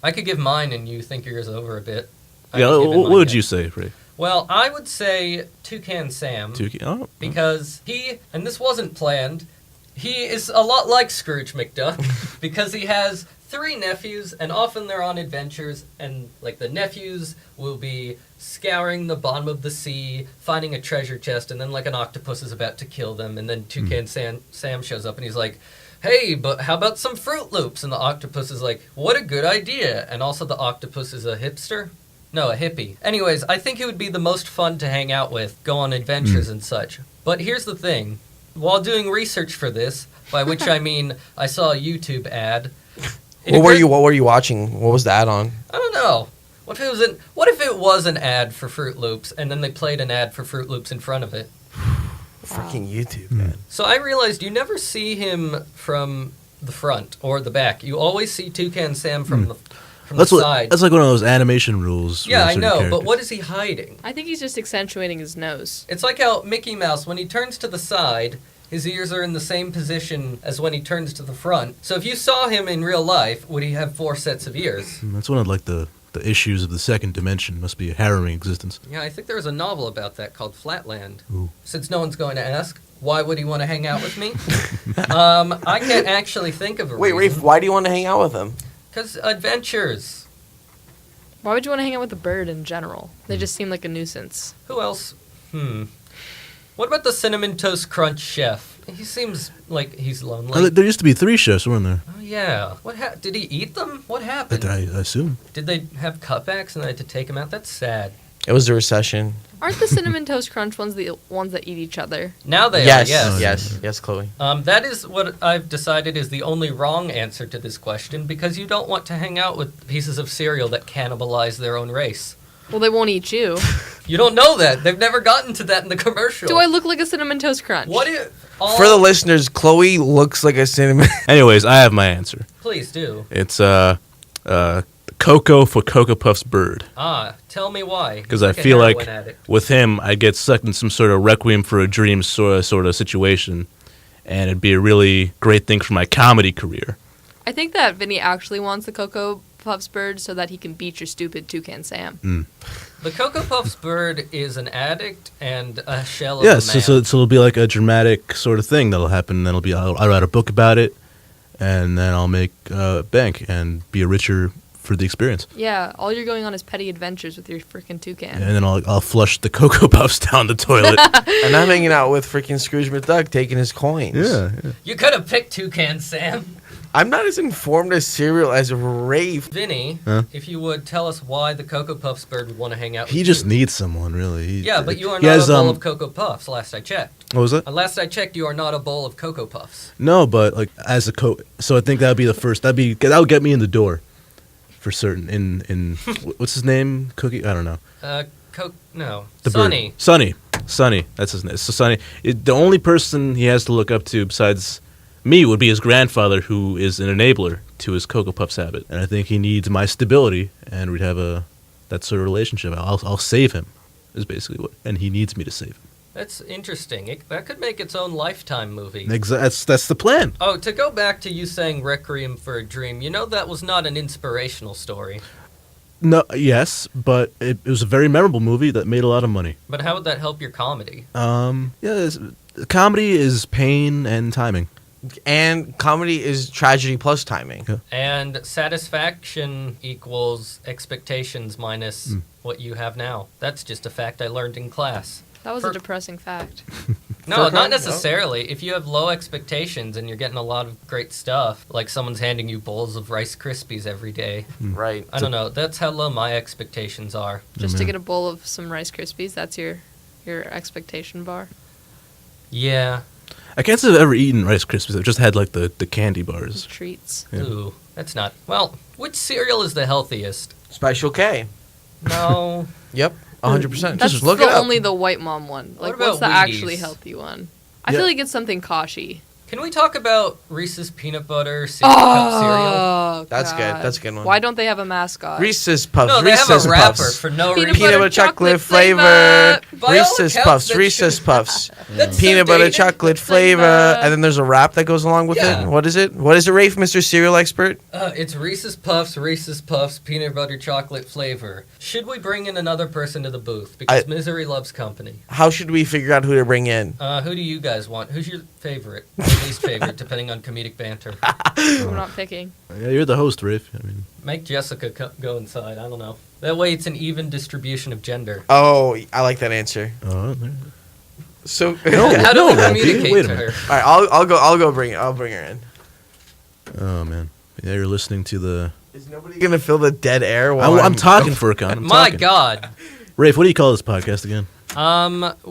[SPEAKER 1] I could give mine and you think yours over a bit. I
[SPEAKER 7] Yeah.
[SPEAKER 1] haven't given
[SPEAKER 7] What
[SPEAKER 1] mine
[SPEAKER 7] would
[SPEAKER 1] yet.
[SPEAKER 7] you say, Ray?
[SPEAKER 1] Well, I would say Toucan Sam.
[SPEAKER 7] Oh,
[SPEAKER 1] Because he, and this wasn't planned, he is a lot like Scrooge McDuck because he has 3 nephews and often they're on adventures and like the nephews will be scouring the bottom of the sea, finding a treasure chest, and then like an octopus is about to kill them, and then Toucan Sam shows up and he's like, "Hey, but how about some Fruit Loops?" And the octopus is like, "What a good idea." And also the octopus is a hipster. No, a hippie. Anyways, I think it would be the most fun to hang out with, go on adventures and such. But here's the thing. While doing research for this, by which I mean I saw a YouTube ad.
[SPEAKER 2] What were you watching? What was the ad on?
[SPEAKER 1] I don't know. What if it was an ad for Fruit Loops and then they played an ad for Fruit Loops in front of it?
[SPEAKER 2] Freaking YouTube, man.
[SPEAKER 1] So I realized you never see him from the front or the back. You always see Toucan Sam from the side.
[SPEAKER 7] That's like one of those animation rules. for
[SPEAKER 1] Yeah, I
[SPEAKER 7] certain
[SPEAKER 1] know, but
[SPEAKER 7] characters.
[SPEAKER 1] what is he hiding?
[SPEAKER 6] I think he's just accentuating his nose.
[SPEAKER 1] It's like how Mickey Mouse, when he turns to the side, his ears are in the same position as when he turns to the front. So if you saw him in real life, would he have 4 sets of ears?
[SPEAKER 7] That's one of like the issues of the second dimension. Must be a harrowing existence.
[SPEAKER 1] Yeah, I think there was a novel about that called Flatland.
[SPEAKER 7] Ooh.
[SPEAKER 1] Since no one's going to ask, why would he want to hang out with me? I can't actually think of a
[SPEAKER 2] Wait, Rafe,
[SPEAKER 1] reason.
[SPEAKER 2] why do you want to hang out with him?
[SPEAKER 1] Because adventures.
[SPEAKER 6] Why would you want to hang out with a bird in general? They just seem like a nuisance.
[SPEAKER 1] Who else? What about the Cinnamon Toast Crunch chef? He seems like he's lonely.
[SPEAKER 7] There used to be 3 chefs, weren't there?
[SPEAKER 1] Oh, yeah. Did he eat them? What happened?
[SPEAKER 7] I assume.
[SPEAKER 1] Did they have cutbacks and they had to take him out? That's sad.
[SPEAKER 2] It was the recession.
[SPEAKER 6] Aren't the Cinnamon Toast Crunch ones the ones that eat each other?
[SPEAKER 1] Now they
[SPEAKER 2] Yes,
[SPEAKER 1] are, yes.
[SPEAKER 2] yes, Chloe.
[SPEAKER 1] That is what I've decided is the only wrong answer to this question because you don't want to hang out with pieces of cereal that cannibalize their own race.
[SPEAKER 6] Well, they won't eat you.
[SPEAKER 1] You don't know that. They've never gotten to that in the commercial.
[SPEAKER 6] Do I look like a Cinnamon Toast Crunch?
[SPEAKER 1] What if...
[SPEAKER 2] For the listeners, Chloe looks like a cinnamon.
[SPEAKER 7] Anyways, I have my answer.
[SPEAKER 1] Please do.
[SPEAKER 7] It's Coco for Cocoa Puffs bird.
[SPEAKER 1] Tell me why.
[SPEAKER 7] Because I
[SPEAKER 1] a
[SPEAKER 7] feel like
[SPEAKER 1] heroin addict.
[SPEAKER 7] with him, I get sucked in some sort of Requiem for a Dream sort of situation, and it'd be a really great thing for my comedy career.
[SPEAKER 6] I think that Vinny actually wants the Cocoa Puffs bird so that he can beat your stupid toucan Sam.
[SPEAKER 1] The Cocoa Puffs bird is an addict and a shell of
[SPEAKER 7] Yeah,
[SPEAKER 1] a man.
[SPEAKER 7] so it'll be like a dramatic sort of thing that'll happen. Then I'll write a book about it, and then I'll make bank and be a richer for the experience.
[SPEAKER 6] Yeah, all you're going on is petty adventures with your freaking toucan.
[SPEAKER 7] And then I'll flush the Cocoa Puffs down the toilet.
[SPEAKER 2] And I'm hanging out with freaking Scrooge McDuck taking his coins.
[SPEAKER 7] yeah.
[SPEAKER 1] You could have picked Toucan Sam.
[SPEAKER 2] I'm not as informed as cereal as Rafe.
[SPEAKER 1] Vinny,
[SPEAKER 7] Huh?
[SPEAKER 1] if you would tell us why the Cocoa Puffs bird would want to hang out
[SPEAKER 7] He
[SPEAKER 1] with
[SPEAKER 7] just
[SPEAKER 1] you.
[SPEAKER 7] needs someone, really.
[SPEAKER 1] Yeah, but you are
[SPEAKER 7] he
[SPEAKER 1] not
[SPEAKER 7] has,
[SPEAKER 1] a bowl of Cocoa Puffs, last I checked.
[SPEAKER 7] What was that?
[SPEAKER 1] Last I checked, you are not a bowl of Cocoa Puffs.
[SPEAKER 7] No, but like as a so I think that would be the first. That would get me in the door, for certain. In what's his name? Cookie? I don't know.
[SPEAKER 1] No.
[SPEAKER 7] The
[SPEAKER 1] Sonny.
[SPEAKER 7] bird. Sonny. That's his name. So Sonny. The only person he has to look up to besides me would be his grandfather, who is an enabler to his Cocoa Puffs habit, and I think he needs my stability, and we'd have that sort of relationship. I'll save him, is basically what, and he needs me to save him.
[SPEAKER 1] That's interesting. That could make its own Lifetime movie.
[SPEAKER 7] That's the plan.
[SPEAKER 1] Oh, to go back to you saying Requiem for a Dream, you know that was not an inspirational story.
[SPEAKER 7] No, yes, but it was a very memorable movie that made a lot of money.
[SPEAKER 1] But how would that help your comedy?
[SPEAKER 7] Comedy is pain and timing.
[SPEAKER 2] And comedy is tragedy plus timing.
[SPEAKER 7] Yeah.
[SPEAKER 1] And satisfaction equals expectations minus what you have now. That's just a fact I learned in class.
[SPEAKER 6] That was
[SPEAKER 1] For-
[SPEAKER 6] a depressing fact.
[SPEAKER 1] No,
[SPEAKER 2] For-
[SPEAKER 1] not necessarily. If you have low expectations and you're getting a lot of great stuff, like someone's handing you bowls of Rice Krispies every day,
[SPEAKER 2] Right.
[SPEAKER 1] I don't know. That's how low my expectations are.
[SPEAKER 6] Just to
[SPEAKER 7] man.
[SPEAKER 6] get a bowl of some Rice Krispies, that's your expectation bar.
[SPEAKER 1] Yeah.
[SPEAKER 7] I can't say I've ever eaten Rice Krispies. I've just had like the candy bars.
[SPEAKER 6] Treats.
[SPEAKER 7] Yeah.
[SPEAKER 1] Ooh, that's not. Well, which cereal is the healthiest?
[SPEAKER 2] Special K.
[SPEAKER 1] No.
[SPEAKER 2] Yep. 100%.
[SPEAKER 6] That's
[SPEAKER 2] Just look it up.
[SPEAKER 6] only the white mom one.
[SPEAKER 1] What
[SPEAKER 6] Like, what's
[SPEAKER 1] about
[SPEAKER 6] the actually
[SPEAKER 1] Wheaties?
[SPEAKER 6] healthy one? I
[SPEAKER 7] Yeah.
[SPEAKER 6] feel like it's something Kashi.
[SPEAKER 1] Can we talk about Reese's peanut butter single cup cereal?
[SPEAKER 6] Oh,
[SPEAKER 2] That's good.
[SPEAKER 6] God.
[SPEAKER 2] That's a good one.
[SPEAKER 6] Why don't they have a mascot?
[SPEAKER 2] Reese's Puffs.
[SPEAKER 1] No, they
[SPEAKER 2] Reese's
[SPEAKER 1] have a wrapper
[SPEAKER 2] Puffs.
[SPEAKER 1] for no
[SPEAKER 6] Peanut
[SPEAKER 1] reason.
[SPEAKER 2] Peanut butter chocolate flavor.
[SPEAKER 1] By all
[SPEAKER 2] Reese's
[SPEAKER 1] accounts,
[SPEAKER 2] Puffs.
[SPEAKER 1] that
[SPEAKER 2] Reese's
[SPEAKER 1] should-
[SPEAKER 2] Puffs.
[SPEAKER 1] That's so
[SPEAKER 2] Peanut butter
[SPEAKER 1] dated.
[SPEAKER 2] chocolate
[SPEAKER 6] It's like
[SPEAKER 2] flavor.
[SPEAKER 6] the-
[SPEAKER 2] And then there's a wrap that goes along with
[SPEAKER 1] Yeah.
[SPEAKER 2] it. What is it? What is it, Rafe, Mr. Cereal Expert?
[SPEAKER 1] It's Reese's Puffs, peanut butter chocolate flavor. Should we bring in another person to the booth? Because misery loves company.
[SPEAKER 2] How should we figure out who to bring in?
[SPEAKER 1] Who do you guys want? Who's your favorite? Or least favorite, depending on comedic banter.
[SPEAKER 6] I'm not picking.
[SPEAKER 7] Yeah, you're the host, Rafe. I mean,
[SPEAKER 1] Make Jessica go inside. I don't know. That way it's an even distribution of gender.
[SPEAKER 2] Oh, I like that answer.
[SPEAKER 7] there-
[SPEAKER 2] So,
[SPEAKER 1] How do
[SPEAKER 7] no,
[SPEAKER 1] we
[SPEAKER 7] Matthew,
[SPEAKER 1] communicate
[SPEAKER 7] wait a
[SPEAKER 1] to
[SPEAKER 7] minute.
[SPEAKER 1] her?
[SPEAKER 2] all right, I'll go bring it. I'll bring her in.
[SPEAKER 7] oh man, yeah, you're listening to the.
[SPEAKER 2] Is nobody gonna fill the dead air while
[SPEAKER 7] I'm talking for a con. I'm
[SPEAKER 1] My
[SPEAKER 7] talking.
[SPEAKER 1] God.
[SPEAKER 7] Rafe, what do you call this podcast again?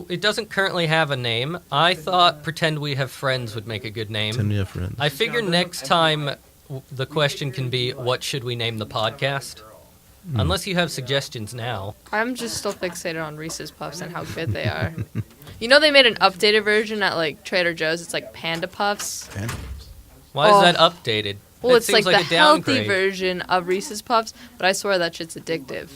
[SPEAKER 1] It doesn't currently have a name. I thought Pretend We Have Friends would make a good name.
[SPEAKER 7] Send me a friend.
[SPEAKER 1] I figure next time the question can be, what should we name the podcast? Unless you have suggestions now.
[SPEAKER 6] I'm just still fixated on Reese's Puffs and how good they are. You know they made an updated version at like Trader Joe's. It's like Panda Puffs.
[SPEAKER 1] Why
[SPEAKER 6] Oh.
[SPEAKER 1] is that updated?
[SPEAKER 6] Well,
[SPEAKER 1] That
[SPEAKER 6] it's
[SPEAKER 1] seems
[SPEAKER 6] like the
[SPEAKER 1] a
[SPEAKER 6] healthy
[SPEAKER 1] downgrade.
[SPEAKER 6] version of Reese's Puffs, but I swear that shit's addictive.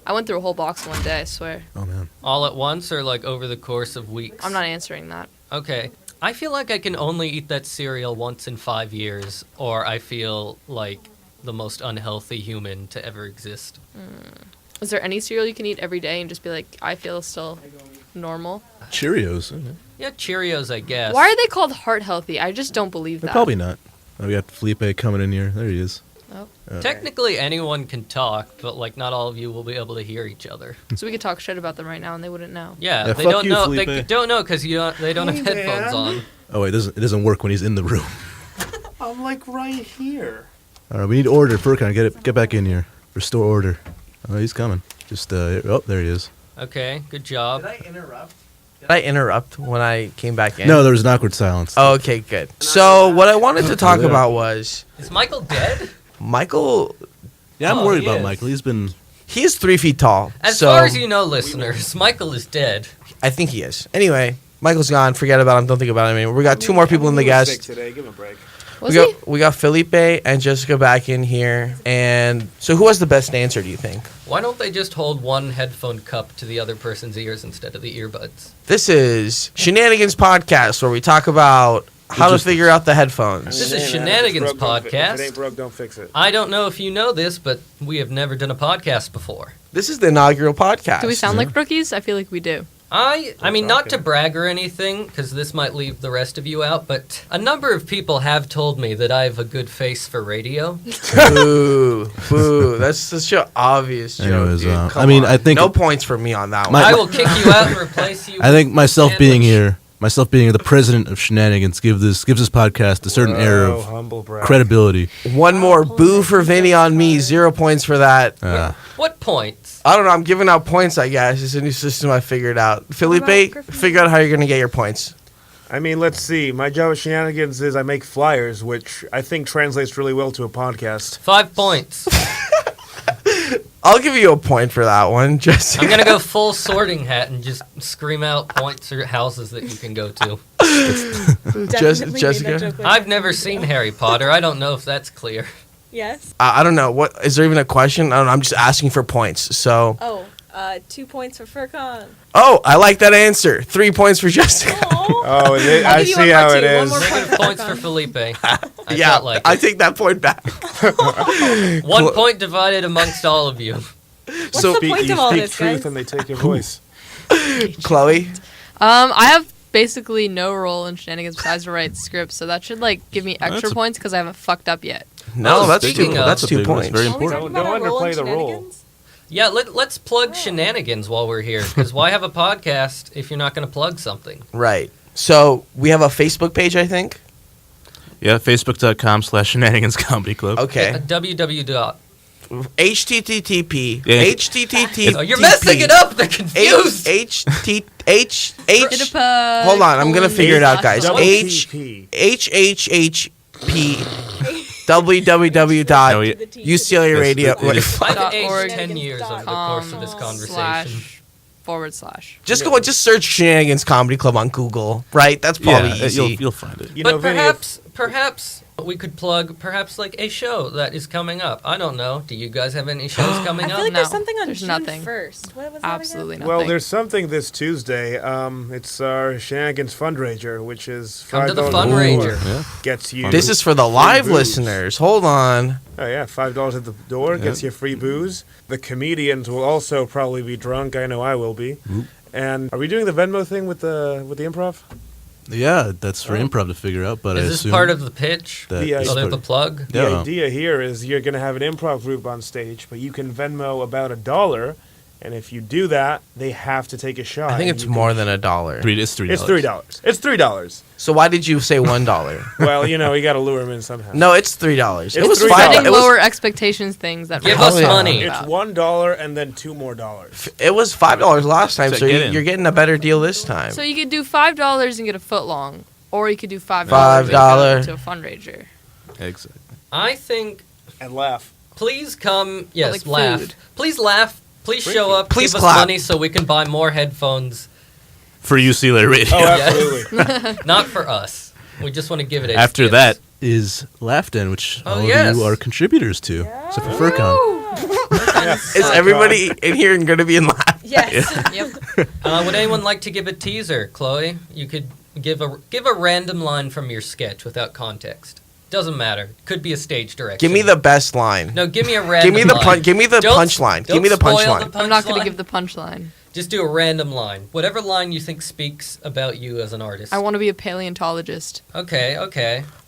[SPEAKER 6] I went through a whole box in one day, I swear.
[SPEAKER 7] Oh man.
[SPEAKER 1] All at once or like over the course of weeks?
[SPEAKER 6] I'm not answering that.
[SPEAKER 1] Okay. I feel like I can only eat that cereal once in 5 years, or I feel like the most unhealthy human to ever exist.
[SPEAKER 6] Is there any cereal you can eat every day and just be like, I feel still normal?
[SPEAKER 7] Cheerios.
[SPEAKER 1] Yeah, Cheerios, I guess.
[SPEAKER 6] Why are they called heart healthy? I just don't believe that.
[SPEAKER 7] Probably not. Oh, we got Felipe coming in here. There he is.
[SPEAKER 1] Technically, anyone can talk, but like not all of you will be able to hear each other.
[SPEAKER 6] So we could talk shit about them right now and they wouldn't know.
[SPEAKER 1] Yeah,
[SPEAKER 7] Yeah,
[SPEAKER 1] they
[SPEAKER 7] fuck
[SPEAKER 1] don't
[SPEAKER 7] you,
[SPEAKER 1] know. They
[SPEAKER 7] Felipe.
[SPEAKER 1] don't know because they don't have headphones on.
[SPEAKER 7] Oh wait, it doesn't work when he's in the room.
[SPEAKER 3] I'm like right here.
[SPEAKER 7] All right, we need order. Furkan, get back in here. Restore order. Oh, he's coming. Just oh, there he is.
[SPEAKER 1] Okay, good job.
[SPEAKER 2] Did I interrupt when I came back in?
[SPEAKER 7] No, there was an awkward silence.
[SPEAKER 2] Oh, okay, good. So what I wanted to talk about was
[SPEAKER 1] Is Michael dead?
[SPEAKER 2] Michael.
[SPEAKER 7] Yeah, I'm
[SPEAKER 1] Oh,
[SPEAKER 7] worried
[SPEAKER 1] he
[SPEAKER 7] about
[SPEAKER 1] is.
[SPEAKER 7] Michael. He's been.
[SPEAKER 2] He is 3 feet tall.
[SPEAKER 1] As
[SPEAKER 2] so
[SPEAKER 1] far as you know, listeners, Michael is dead.
[SPEAKER 2] I think he is. Anyway, Michael's gone. Forget about him. Don't think about him anymore. We got two more people in the
[SPEAKER 3] He was sick
[SPEAKER 2] guest.
[SPEAKER 3] today. Give him a break.
[SPEAKER 6] Was he?
[SPEAKER 2] We got Felipe and Jessica back in here. And so who has the best answer, do you think?
[SPEAKER 1] Why don't they just hold one headphone cup to the other person's ears instead of the earbuds?
[SPEAKER 2] This is Shenanigans podcast where we talk about how to
[SPEAKER 7] Logistics.
[SPEAKER 2] figure out the headphones.
[SPEAKER 1] This is
[SPEAKER 3] If it's
[SPEAKER 1] Shenanigans
[SPEAKER 3] broke, don't fi-
[SPEAKER 1] podcast.
[SPEAKER 3] If it ain't broke, don't fix it.
[SPEAKER 1] I don't know if you know this, but we have never done a podcast before.
[SPEAKER 2] This is the inaugural podcast.
[SPEAKER 6] Do we sound like rookies? I feel like we do.
[SPEAKER 1] I mean, not to
[SPEAKER 3] talking.
[SPEAKER 1] brag or anything, because this might leave the rest of you out, but a number of people have told me that I have a good face for radio.
[SPEAKER 2] Boo, boo. That's such an obvious joke.
[SPEAKER 7] Anyways,
[SPEAKER 2] dude.
[SPEAKER 7] I
[SPEAKER 2] Come
[SPEAKER 7] mean,
[SPEAKER 2] on.
[SPEAKER 7] I think-
[SPEAKER 2] no points for me on that
[SPEAKER 7] My-
[SPEAKER 2] one.
[SPEAKER 1] I will kick you out and replace you.
[SPEAKER 7] I think
[SPEAKER 1] with
[SPEAKER 7] myself being
[SPEAKER 1] sandwich.
[SPEAKER 7] here, the president of Shenanigans, gives this podcast a certain air
[SPEAKER 3] Oh,
[SPEAKER 7] of
[SPEAKER 3] humble brag.
[SPEAKER 7] credibility.
[SPEAKER 2] One more boo for Vinny on me. 0 points for that.
[SPEAKER 1] What points?
[SPEAKER 2] I don't know. I'm giving out points, I guess. It's a new system I figured out. Felipe,
[SPEAKER 5] Griffin?
[SPEAKER 2] figure out how you're going to get your points.
[SPEAKER 3] I mean, let's see. My job at Shenanigans is I make flyers, which I think translates really well to a podcast.
[SPEAKER 1] 5 points.
[SPEAKER 2] I'll give you a point for that one. Just
[SPEAKER 1] I'm going to go full sorting hat and just scream out points or houses that you can go to.
[SPEAKER 5] Definitely made
[SPEAKER 2] Jessica?
[SPEAKER 5] that joke with
[SPEAKER 1] I've
[SPEAKER 5] Griffin.
[SPEAKER 1] never seen Harry Potter. I don't know if that's clear.
[SPEAKER 5] Yes.
[SPEAKER 2] I don't know. What is there even a question? I don't know. I'm just asking for points. So,
[SPEAKER 5] Oh, 2 points for Furcon.
[SPEAKER 2] oh, I like that answer. 3 points for Jessica.
[SPEAKER 3] Oh,
[SPEAKER 5] I'll
[SPEAKER 3] I
[SPEAKER 5] give you
[SPEAKER 3] see
[SPEAKER 5] one
[SPEAKER 3] how
[SPEAKER 5] more
[SPEAKER 3] it
[SPEAKER 5] too. One
[SPEAKER 3] is.
[SPEAKER 5] more point
[SPEAKER 1] Negative
[SPEAKER 5] for
[SPEAKER 1] points for
[SPEAKER 5] Furcon.
[SPEAKER 1] Felipe. I
[SPEAKER 2] Yeah,
[SPEAKER 1] felt like
[SPEAKER 2] I
[SPEAKER 1] it.
[SPEAKER 2] take that point back.
[SPEAKER 1] 1 point divided amongst all of you.
[SPEAKER 5] What's
[SPEAKER 2] So,
[SPEAKER 5] the point
[SPEAKER 3] you
[SPEAKER 5] of all
[SPEAKER 3] speak
[SPEAKER 5] this,
[SPEAKER 3] truth
[SPEAKER 5] guys?
[SPEAKER 3] and they take your voice.
[SPEAKER 2] Chloe,
[SPEAKER 6] I have basically no role in Shenanigans besides to write scripts, so that should like give me extra
[SPEAKER 7] That's a-
[SPEAKER 6] points because I haven't fucked up yet.
[SPEAKER 2] no,
[SPEAKER 1] Oh,
[SPEAKER 2] that's
[SPEAKER 1] speaking
[SPEAKER 2] two.
[SPEAKER 1] of-
[SPEAKER 2] That's
[SPEAKER 7] That's a
[SPEAKER 2] 2
[SPEAKER 7] big one.
[SPEAKER 2] points.
[SPEAKER 7] It's very
[SPEAKER 5] Are we
[SPEAKER 7] important.
[SPEAKER 5] talking
[SPEAKER 3] Don't
[SPEAKER 5] about our role in
[SPEAKER 3] underplay the role.
[SPEAKER 5] Shenanigans?
[SPEAKER 1] Yeah, let's plug Shenanigans while we're here, because why have a podcast if you're not going to plug something?
[SPEAKER 2] Right. So we have a Facebook page, I think.
[SPEAKER 7] Yeah, facebook.com/Shenanigans Comedy Club.
[SPEAKER 2] Okay.
[SPEAKER 1] www.
[SPEAKER 2] HTTP.
[SPEAKER 7] Yeah.
[SPEAKER 2] HTTP.
[SPEAKER 1] Oh, you're messing it up. They're confused.
[SPEAKER 2] H.
[SPEAKER 6] Hold
[SPEAKER 2] on, I'm gonna figure it out, guys.
[SPEAKER 3] WTP.
[SPEAKER 2] www.UCLA Radio.
[SPEAKER 7] It is-
[SPEAKER 1] I've aged
[SPEAKER 6] .org
[SPEAKER 1] 10 years over the course of this conversation.
[SPEAKER 6] //
[SPEAKER 2] Just search Shenanigans Comedy Club on Google. Right, that's probably
[SPEAKER 7] Yeah,
[SPEAKER 2] easy.
[SPEAKER 7] you'll find it.
[SPEAKER 3] You know,
[SPEAKER 1] But
[SPEAKER 3] Vinny,
[SPEAKER 1] perhaps we could plug like a show that is coming up. I don't know. Do you guys have any shows
[SPEAKER 5] I
[SPEAKER 1] coming
[SPEAKER 5] feel
[SPEAKER 1] up?
[SPEAKER 5] like there's
[SPEAKER 6] No,
[SPEAKER 5] something on
[SPEAKER 6] there's
[SPEAKER 5] June
[SPEAKER 6] nothing.
[SPEAKER 5] 1st. What was that
[SPEAKER 6] Absolutely
[SPEAKER 5] again?
[SPEAKER 6] nothing.
[SPEAKER 3] well, there's something this Tuesday. It's our Shenanigans fundraiser, which is
[SPEAKER 1] Come to the
[SPEAKER 3] $5
[SPEAKER 1] fundraiser.
[SPEAKER 7] Yeah.
[SPEAKER 3] Gets you.
[SPEAKER 2] This is for the live
[SPEAKER 3] booze.
[SPEAKER 2] listeners. Hold on.
[SPEAKER 3] Oh yeah, $5 at the door gets you free booze. The comedians will also probably be drunk. I know I will be. And are we doing the Venmo thing with the improv?
[SPEAKER 7] Yeah, that's for improv to figure out, but I
[SPEAKER 1] Is this
[SPEAKER 7] assume
[SPEAKER 1] part of the pitch?
[SPEAKER 7] that
[SPEAKER 3] Yeah,
[SPEAKER 7] is
[SPEAKER 1] Other
[SPEAKER 7] part
[SPEAKER 1] the
[SPEAKER 7] of-
[SPEAKER 1] plug?
[SPEAKER 3] The
[SPEAKER 7] Yeah.
[SPEAKER 3] idea here is you're going to have an improv group on stage, but you can Venmo about $1, and if you do that, they have to take a shot.
[SPEAKER 2] I think
[SPEAKER 3] and
[SPEAKER 2] it's
[SPEAKER 3] you
[SPEAKER 2] more
[SPEAKER 3] can-
[SPEAKER 2] than $1.
[SPEAKER 7] It's $3.
[SPEAKER 3] It's $3. It's $3.
[SPEAKER 2] So why did you say $1?
[SPEAKER 3] Well, you got to lure them in somehow.
[SPEAKER 2] No, it's $3. It
[SPEAKER 3] It's
[SPEAKER 2] was
[SPEAKER 3] $3.
[SPEAKER 2] $5.
[SPEAKER 6] Setting
[SPEAKER 2] It was,
[SPEAKER 6] lower expectations things that
[SPEAKER 1] Give
[SPEAKER 6] we're
[SPEAKER 1] us
[SPEAKER 6] talking
[SPEAKER 1] money.
[SPEAKER 3] It's
[SPEAKER 6] about.
[SPEAKER 3] $1 and then $2 more.
[SPEAKER 2] it was $5 last time,
[SPEAKER 7] So
[SPEAKER 2] so
[SPEAKER 7] get in.
[SPEAKER 2] you're getting a better deal this time.
[SPEAKER 6] So you could do $5 and get a foot long, or you could do $5
[SPEAKER 2] $5.
[SPEAKER 6] and go to a fundraiser.
[SPEAKER 7] Exactly.
[SPEAKER 1] I think
[SPEAKER 3] And laugh.
[SPEAKER 1] please come. Yes,
[SPEAKER 6] like
[SPEAKER 1] laugh.
[SPEAKER 6] food.
[SPEAKER 1] Please laugh. Please
[SPEAKER 3] Bring
[SPEAKER 1] show
[SPEAKER 3] food.
[SPEAKER 1] up.
[SPEAKER 2] Please
[SPEAKER 1] give
[SPEAKER 2] clap.
[SPEAKER 1] us money so we can buy more headphones.
[SPEAKER 7] For UCLA Radio.
[SPEAKER 3] Oh,
[SPEAKER 1] Yes.
[SPEAKER 3] absolutely.
[SPEAKER 1] Not for us. We just want to give it.
[SPEAKER 7] After
[SPEAKER 1] gifts.
[SPEAKER 7] that is Laughden, which
[SPEAKER 1] Oh,
[SPEAKER 7] all
[SPEAKER 1] yes.
[SPEAKER 7] of you are contributors to, except for Furcon.
[SPEAKER 2] Is everybody in here going to be in laugh?
[SPEAKER 5] Yes.
[SPEAKER 6] Yep.
[SPEAKER 1] Would anyone like to give a teaser, Chloe? You could give a random line from your sketch without context. Doesn't matter. Could be a stage direction.
[SPEAKER 2] Give me the best line.
[SPEAKER 1] No, give me a random.
[SPEAKER 2] Give me the
[SPEAKER 1] line.
[SPEAKER 2] Give me the
[SPEAKER 1] Don't-
[SPEAKER 2] punchline.
[SPEAKER 1] don't
[SPEAKER 2] Give me the
[SPEAKER 1] spoil
[SPEAKER 2] punchline.
[SPEAKER 6] I'm not going to
[SPEAKER 1] punchline.
[SPEAKER 6] give the punchline.
[SPEAKER 1] Just do a random line. Whatever line you think speaks about you as an artist.
[SPEAKER 6] I want to be a paleontologist.
[SPEAKER 1] Okay.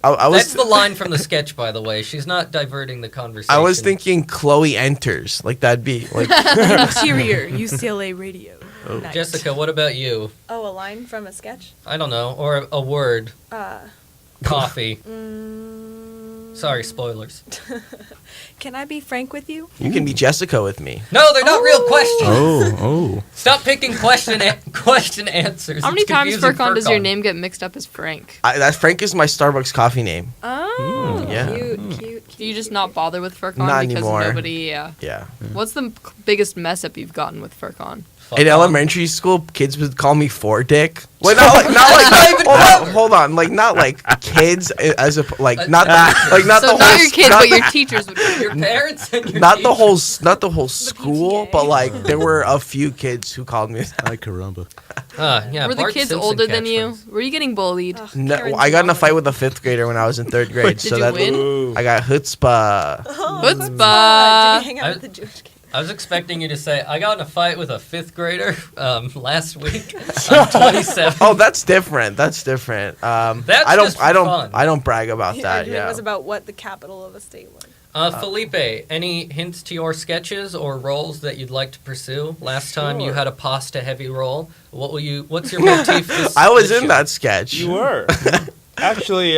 [SPEAKER 2] I was
[SPEAKER 1] That's the line from the sketch, by the way. She's not diverting the conversation.
[SPEAKER 2] I was thinking Chloe enters. Like that'd be like
[SPEAKER 5] Interior, UCLA Radio. Nice.
[SPEAKER 1] Jessica, what about you?
[SPEAKER 5] Oh, a line from a sketch?
[SPEAKER 1] I don't know. Or a word. Coffee. Sorry, spoilers.
[SPEAKER 5] Can I be frank with you?
[SPEAKER 2] you can be Jessica with me.
[SPEAKER 1] No, they're not real questions.
[SPEAKER 7] Oh.
[SPEAKER 1] Stop picking question answers.
[SPEAKER 6] How many
[SPEAKER 1] It's
[SPEAKER 6] times,
[SPEAKER 1] confusing
[SPEAKER 6] Furcon, does your
[SPEAKER 1] Furcon.
[SPEAKER 6] name get mixed up as Frank?
[SPEAKER 2] That Frank is my Starbucks coffee name.
[SPEAKER 5] Oh,
[SPEAKER 2] yeah.
[SPEAKER 5] cute.
[SPEAKER 6] Do you just not bother with Furcon
[SPEAKER 2] Not
[SPEAKER 6] because
[SPEAKER 2] anymore.
[SPEAKER 6] nobody?
[SPEAKER 2] Yeah.
[SPEAKER 6] What's the biggest mess up you've gotten with Furcon?
[SPEAKER 2] In elementary school, kids would call me Four Dick. Like hold on, like not like kids as a like not like not
[SPEAKER 6] So
[SPEAKER 2] the whole
[SPEAKER 6] not your kids,
[SPEAKER 2] not
[SPEAKER 6] but
[SPEAKER 2] the-
[SPEAKER 6] your teachers would.
[SPEAKER 1] Your parents and your
[SPEAKER 2] not the
[SPEAKER 1] teachers.
[SPEAKER 2] whole school, but like there were a few kids who called me that.
[SPEAKER 7] Ay, caramba.
[SPEAKER 1] Yeah,
[SPEAKER 6] Were the
[SPEAKER 1] Bart
[SPEAKER 6] kids
[SPEAKER 1] Simpson
[SPEAKER 6] older than you?
[SPEAKER 1] catchphrase.
[SPEAKER 6] Were you getting bullied?
[SPEAKER 2] No,
[SPEAKER 5] Karen's
[SPEAKER 2] I got in a
[SPEAKER 5] mom.
[SPEAKER 2] fight with a 5th grader when I was in 3rd grade.
[SPEAKER 6] Did
[SPEAKER 2] so
[SPEAKER 6] you
[SPEAKER 2] that
[SPEAKER 6] win?
[SPEAKER 3] Ooh.
[SPEAKER 2] I got chutzpah.
[SPEAKER 5] Did
[SPEAKER 6] Chutzpah.
[SPEAKER 5] he hang out with the Jewish kid?
[SPEAKER 1] I was expecting you to say, I got in a fight with a 5th grader last week. I'm 27.
[SPEAKER 2] Oh, that's different. That's different.
[SPEAKER 1] That's
[SPEAKER 2] I don't
[SPEAKER 1] just for
[SPEAKER 2] I don't
[SPEAKER 1] fun.
[SPEAKER 2] I don't brag about
[SPEAKER 5] The
[SPEAKER 2] that.
[SPEAKER 5] argument
[SPEAKER 2] Yeah.
[SPEAKER 5] was about what the capital of a state was.
[SPEAKER 1] Felipe, any hints to your sketches or roles that you'd like to pursue? Last time you
[SPEAKER 3] Sure.
[SPEAKER 1] had a pasta-heavy role. What's your motif this
[SPEAKER 2] I was
[SPEAKER 1] this
[SPEAKER 2] in
[SPEAKER 1] show?
[SPEAKER 2] that sketch.
[SPEAKER 3] You were. Actually,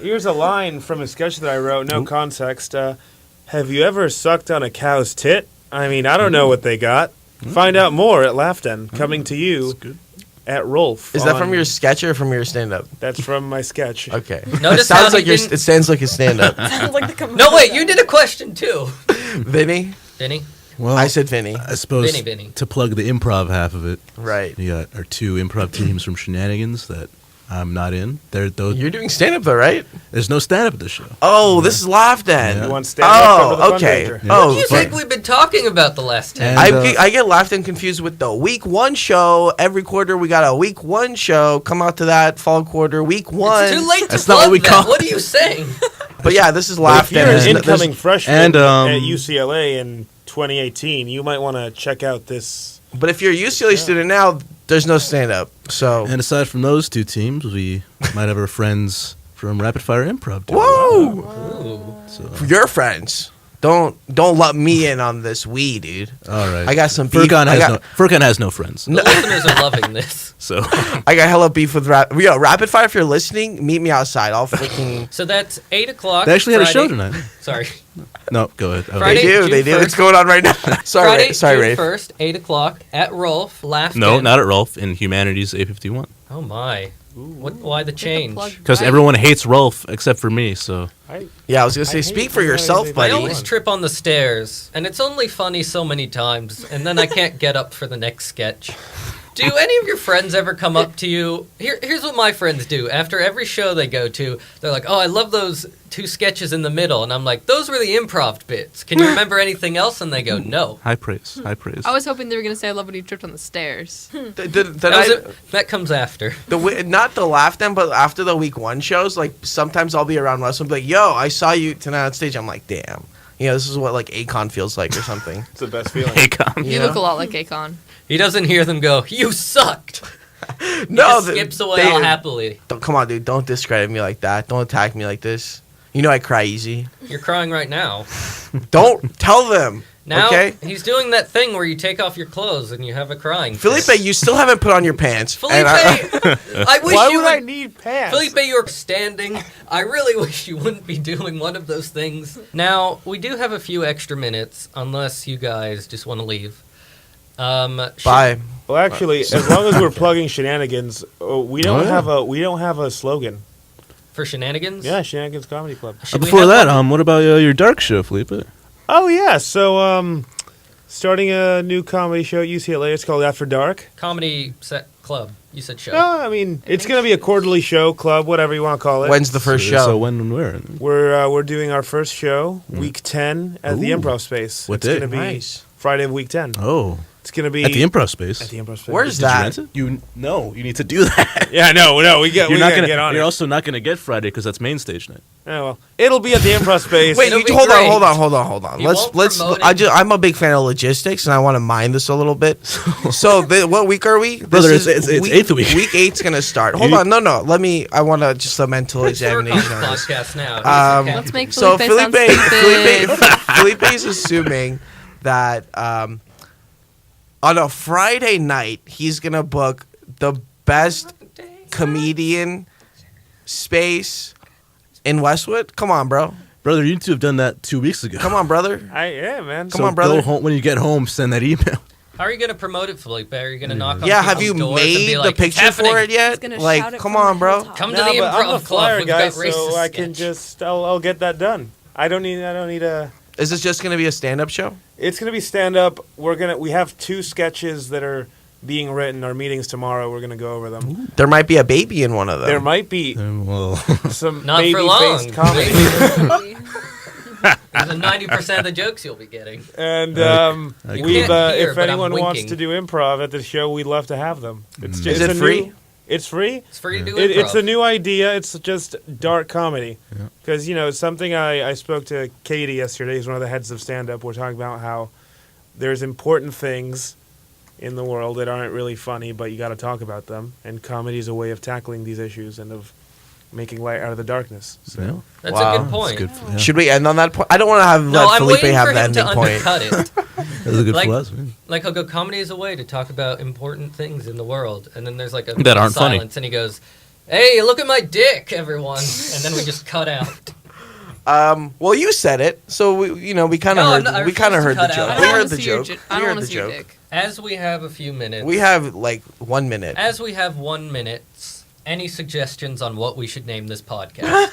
[SPEAKER 3] here's a line from a sketch that I wrote, no context. Have you ever sucked on a cow's tit? I mean, I don't know what they got. Find out more at Laughton, coming to you
[SPEAKER 7] That's good.
[SPEAKER 3] at Rolf.
[SPEAKER 2] Is that
[SPEAKER 3] on-
[SPEAKER 2] from your sketch or from your stand-up?
[SPEAKER 3] That's from my sketch.
[SPEAKER 2] Okay.
[SPEAKER 1] Notice
[SPEAKER 2] it sounds
[SPEAKER 1] how
[SPEAKER 2] like
[SPEAKER 1] he
[SPEAKER 2] your.
[SPEAKER 1] didn't-
[SPEAKER 2] It sounds like a stand-up.
[SPEAKER 5] Sounds like the
[SPEAKER 1] No, wait, you did a question too.
[SPEAKER 2] Vinny,
[SPEAKER 1] Vinny?
[SPEAKER 7] Well,
[SPEAKER 2] I said Vinny.
[SPEAKER 7] I suppose
[SPEAKER 1] Vinny.
[SPEAKER 7] to plug the improv half of it,
[SPEAKER 2] Right.
[SPEAKER 7] you got our 2 improv teams from Shenanigans that I'm not in.
[SPEAKER 2] You're doing stand-up though, right?
[SPEAKER 7] There's no stand up at this show.
[SPEAKER 2] Oh, this is Laugh then.
[SPEAKER 7] Yeah.
[SPEAKER 3] You want stand-up from the
[SPEAKER 2] Oh, okay.
[SPEAKER 3] fundraiser.
[SPEAKER 2] Oh,
[SPEAKER 1] What do you
[SPEAKER 2] but-
[SPEAKER 1] think we've been talking about the last 10
[SPEAKER 7] And-
[SPEAKER 2] I get laughed and confused with the week 1 show. Every quarter we got a week 1 show. Come out to that fall quarter, week 1.
[SPEAKER 1] It's too late to
[SPEAKER 7] That's not
[SPEAKER 1] plug
[SPEAKER 7] what we
[SPEAKER 1] that.
[SPEAKER 7] call-
[SPEAKER 1] What are you saying?
[SPEAKER 2] But yeah, this is
[SPEAKER 3] But
[SPEAKER 2] laugh
[SPEAKER 3] if you're
[SPEAKER 2] then.
[SPEAKER 3] an incoming freshman
[SPEAKER 7] and,
[SPEAKER 3] at UCLA in 2018, you might want to check out this.
[SPEAKER 2] But if you're a UCLA student now, there's no stand-up. So
[SPEAKER 7] And aside from those 2 teams, we might have our friends from Rapid Fire Improv. too.
[SPEAKER 2] whoa,
[SPEAKER 7] So,
[SPEAKER 2] your friends. Don't let me in on this dude.
[SPEAKER 7] all right.
[SPEAKER 2] I got some beef.
[SPEAKER 7] Furkan
[SPEAKER 2] I
[SPEAKER 7] has,
[SPEAKER 2] got-
[SPEAKER 7] Furkan has no friends.
[SPEAKER 1] The listeners are loving this.
[SPEAKER 7] So
[SPEAKER 2] I got hella beef with Rapid Fire. If you're listening, meet me outside. I'll freaking.
[SPEAKER 1] So that's 8 o'clock.
[SPEAKER 7] they actually had a show
[SPEAKER 1] Friday-
[SPEAKER 7] tonight.
[SPEAKER 1] Sorry.
[SPEAKER 7] No, go ahead. Okay.
[SPEAKER 1] Friday,
[SPEAKER 2] They
[SPEAKER 1] June
[SPEAKER 2] do. It's
[SPEAKER 1] 1st.
[SPEAKER 2] going on right now. sorry,
[SPEAKER 1] Friday,
[SPEAKER 2] Sorry,
[SPEAKER 1] June
[SPEAKER 2] Rafe.
[SPEAKER 1] 1st, 8 o'clock at Rolf. Laugh.
[SPEAKER 8] No, not at Rolf. In Humanities 851.
[SPEAKER 1] Oh my. Why the change?
[SPEAKER 8] Because everyone hates Rolf except for me. So
[SPEAKER 2] Yeah, I was gonna say,
[SPEAKER 3] I
[SPEAKER 2] speak
[SPEAKER 3] hate
[SPEAKER 2] for yourself,
[SPEAKER 3] Humanities.
[SPEAKER 1] I
[SPEAKER 2] buddy.
[SPEAKER 1] always trip on the stairs, and it's only funny so many times, and then I can't get up for the next sketch. Do any of your friends ever come up to you? Here's what my friends do. After every show they go to, they're like, "Oh, I love those 2 sketches in the middle," and I'm like, "Those were the improv bits. Can you remember anything else?" And they go, "No."
[SPEAKER 8] high praise. High praise.
[SPEAKER 6] I was hoping they were gonna say I love when you tripped on the stairs.
[SPEAKER 1] That comes after.
[SPEAKER 2] Not the laugh then, but after the week 1 shows, like sometimes I'll be around Russell and be like, "Yo, I saw you tonight on stage." I'm like, "Damn, this is what like Akon feels like or something."
[SPEAKER 3] It's the best feeling.
[SPEAKER 8] Akon.
[SPEAKER 6] You
[SPEAKER 2] Yeah.
[SPEAKER 6] look a lot like Akon.
[SPEAKER 1] He doesn't hear them go, "You sucked."
[SPEAKER 2] No,
[SPEAKER 1] He skips away all happily.
[SPEAKER 2] Come on, dude. Don't discredit me like that. Don't attack me like this. You know I cry easy.
[SPEAKER 1] You're crying right now.
[SPEAKER 2] Don't tell them.
[SPEAKER 1] Now
[SPEAKER 2] Okay?
[SPEAKER 1] he's doing that thing where you take off your clothes and you have a crying.
[SPEAKER 2] Felipe,
[SPEAKER 1] fit.
[SPEAKER 2] you still haven't put on your pants.
[SPEAKER 1] Felipe,
[SPEAKER 2] And
[SPEAKER 1] I wish
[SPEAKER 3] Why
[SPEAKER 1] you
[SPEAKER 3] would
[SPEAKER 1] would.
[SPEAKER 3] I need pants?
[SPEAKER 1] Felipe, you're standing. I really wish you wouldn't be doing one of those things. Now, we do have a few extra minutes, unless you guys just want to leave.
[SPEAKER 2] Bye.
[SPEAKER 3] Well, actually, as long as we're plugging Shenanigans, we don't have a slogan.
[SPEAKER 1] For Shenanigans?
[SPEAKER 3] Yeah, Shenanigans Comedy Club.
[SPEAKER 1] Should we
[SPEAKER 7] Before
[SPEAKER 1] have
[SPEAKER 7] that,
[SPEAKER 1] one?
[SPEAKER 7] what about your dark show, Felipe?
[SPEAKER 3] Oh yeah, so starting a new comedy show at UCLA. It's called After Dark.
[SPEAKER 1] Comedy set club. You said show.
[SPEAKER 3] No, I mean it's gonna be a quarterly show, club, whatever you want to call it.
[SPEAKER 2] When's the first
[SPEAKER 7] So
[SPEAKER 2] show?
[SPEAKER 7] when and where?
[SPEAKER 3] We're doing our first show, week 10 at the
[SPEAKER 7] Ooh.
[SPEAKER 3] Improv Space.
[SPEAKER 7] What
[SPEAKER 3] it's
[SPEAKER 7] day?
[SPEAKER 3] gonna be
[SPEAKER 2] Nice.
[SPEAKER 3] Friday of week 10.
[SPEAKER 7] Oh,
[SPEAKER 3] It's gonna be
[SPEAKER 7] at the Improv Space.
[SPEAKER 3] At the Improv Space.
[SPEAKER 2] Where's
[SPEAKER 7] Did you
[SPEAKER 2] that?
[SPEAKER 7] rent it? You need to do that.
[SPEAKER 3] Yeah, no, we got.
[SPEAKER 7] You're
[SPEAKER 3] we
[SPEAKER 7] not
[SPEAKER 3] gotta
[SPEAKER 7] gonna.
[SPEAKER 3] get on
[SPEAKER 7] You're
[SPEAKER 3] it.
[SPEAKER 7] also not gonna get Friday because that's main stage night.
[SPEAKER 3] Oh, well, it'll be at the Improv Space.
[SPEAKER 2] Wait,
[SPEAKER 1] It'll be
[SPEAKER 2] hold
[SPEAKER 1] great.
[SPEAKER 2] on.
[SPEAKER 1] You won't
[SPEAKER 2] Let's.
[SPEAKER 1] promote it.
[SPEAKER 2] I'm a big fan of logistics, and I want to mine this a little bit. So, what week are we?
[SPEAKER 7] Brother,
[SPEAKER 2] This
[SPEAKER 7] it's
[SPEAKER 2] is
[SPEAKER 7] eighth week.
[SPEAKER 2] Week 8's gonna start. Hold on, no. I want to just a mental
[SPEAKER 1] It's
[SPEAKER 2] examination
[SPEAKER 1] Furcon's
[SPEAKER 2] on this.
[SPEAKER 1] podcast now.
[SPEAKER 2] Um,
[SPEAKER 1] He's a
[SPEAKER 6] Let's make
[SPEAKER 2] So
[SPEAKER 6] Felipe sound stupid.
[SPEAKER 2] Felipe's assuming that on a Friday night he's gonna book the best comedian space in Westwood. Come on, bro.
[SPEAKER 7] Brother, you need to have done that 2 weeks ago.
[SPEAKER 2] Come on, brother.
[SPEAKER 3] Yeah, man.
[SPEAKER 2] Come on, brother.
[SPEAKER 7] Go home, when you get home, send that email.
[SPEAKER 1] How are you going to promote it, Felipe? Are you going to knock on
[SPEAKER 2] Yeah, have
[SPEAKER 1] people's
[SPEAKER 2] you
[SPEAKER 1] doors and be
[SPEAKER 2] made
[SPEAKER 1] like,
[SPEAKER 2] the
[SPEAKER 1] "It's
[SPEAKER 2] picture for
[SPEAKER 1] happening.
[SPEAKER 2] it yet?
[SPEAKER 5] He's gonna shout
[SPEAKER 2] Like,
[SPEAKER 5] it
[SPEAKER 2] come
[SPEAKER 5] from the
[SPEAKER 2] on, bro.
[SPEAKER 5] hilltop.
[SPEAKER 1] Come to
[SPEAKER 3] No,
[SPEAKER 1] the
[SPEAKER 3] but I'm
[SPEAKER 1] improv
[SPEAKER 3] a
[SPEAKER 1] club.
[SPEAKER 3] flyer
[SPEAKER 1] We've
[SPEAKER 3] guy,
[SPEAKER 1] got racist
[SPEAKER 3] so I can
[SPEAKER 1] sketch."
[SPEAKER 3] just I'll get that done. I don't need
[SPEAKER 2] Is this just going to be a stand-up show?
[SPEAKER 3] It's gonna be stand up. We have 2 sketches that are being written. Our meetings tomorrow. We're gonna go over them.
[SPEAKER 2] There might be a baby in one of them.
[SPEAKER 3] There might be
[SPEAKER 7] Well,
[SPEAKER 3] some
[SPEAKER 1] Not for long.
[SPEAKER 3] baby-faced comedy.
[SPEAKER 1] There's a 90% of the jokes you'll be getting.
[SPEAKER 3] And
[SPEAKER 7] I
[SPEAKER 3] we've
[SPEAKER 1] can't hear,
[SPEAKER 3] if
[SPEAKER 1] but I'm
[SPEAKER 3] anyone wants
[SPEAKER 1] winking.
[SPEAKER 3] to do improv at the show, we'd love to have them. It's
[SPEAKER 2] Is it
[SPEAKER 3] a
[SPEAKER 2] free?
[SPEAKER 3] It's free.
[SPEAKER 1] It's free to do
[SPEAKER 3] It's
[SPEAKER 1] improv.
[SPEAKER 3] a new idea. It's just dark comedy.
[SPEAKER 7] Yeah.
[SPEAKER 3] Because, it's something I spoke to Katie yesterday, who's one of the heads of stand-up. We're talking about how there's important things in the world that aren't really funny, but you got to talk about them. And comedy is a way of tackling these issues and of making light out of the darkness. So.
[SPEAKER 7] yeah,
[SPEAKER 1] That's
[SPEAKER 2] Wow.
[SPEAKER 1] a good point.
[SPEAKER 7] that's good. Yeah.
[SPEAKER 2] Should we end on that point? I don't want to have
[SPEAKER 1] No,
[SPEAKER 2] let
[SPEAKER 1] I'm
[SPEAKER 2] Felipe
[SPEAKER 1] waiting
[SPEAKER 2] have
[SPEAKER 1] for
[SPEAKER 2] the
[SPEAKER 1] him to
[SPEAKER 2] ending point.
[SPEAKER 1] undercut it.
[SPEAKER 7] That's a good
[SPEAKER 1] Like-
[SPEAKER 7] flaws. Man.
[SPEAKER 1] Like he'll go, comedy is a way to talk about important things in the world, and then there's like a
[SPEAKER 8] That aren't funny.
[SPEAKER 1] silence, and he goes, "Hey, look at my dick, everyone," and then we just cut out.
[SPEAKER 2] Well, you said it, so we kind of
[SPEAKER 1] No,
[SPEAKER 2] heard.
[SPEAKER 1] no, I
[SPEAKER 2] we kind of
[SPEAKER 1] refuse
[SPEAKER 2] heard
[SPEAKER 1] to
[SPEAKER 2] the
[SPEAKER 1] cut
[SPEAKER 2] joke.
[SPEAKER 1] out.
[SPEAKER 6] I
[SPEAKER 2] We
[SPEAKER 6] don't
[SPEAKER 2] heard
[SPEAKER 6] want
[SPEAKER 2] the
[SPEAKER 6] to see your
[SPEAKER 2] joke.
[SPEAKER 6] I
[SPEAKER 2] We
[SPEAKER 6] don't
[SPEAKER 2] heard
[SPEAKER 6] want
[SPEAKER 2] the
[SPEAKER 6] to see your
[SPEAKER 2] joke.
[SPEAKER 6] dick.
[SPEAKER 1] As we have a few minutes,
[SPEAKER 2] We have like 1 minute.
[SPEAKER 1] As we have 1 minute, any suggestions on what we should name this podcast?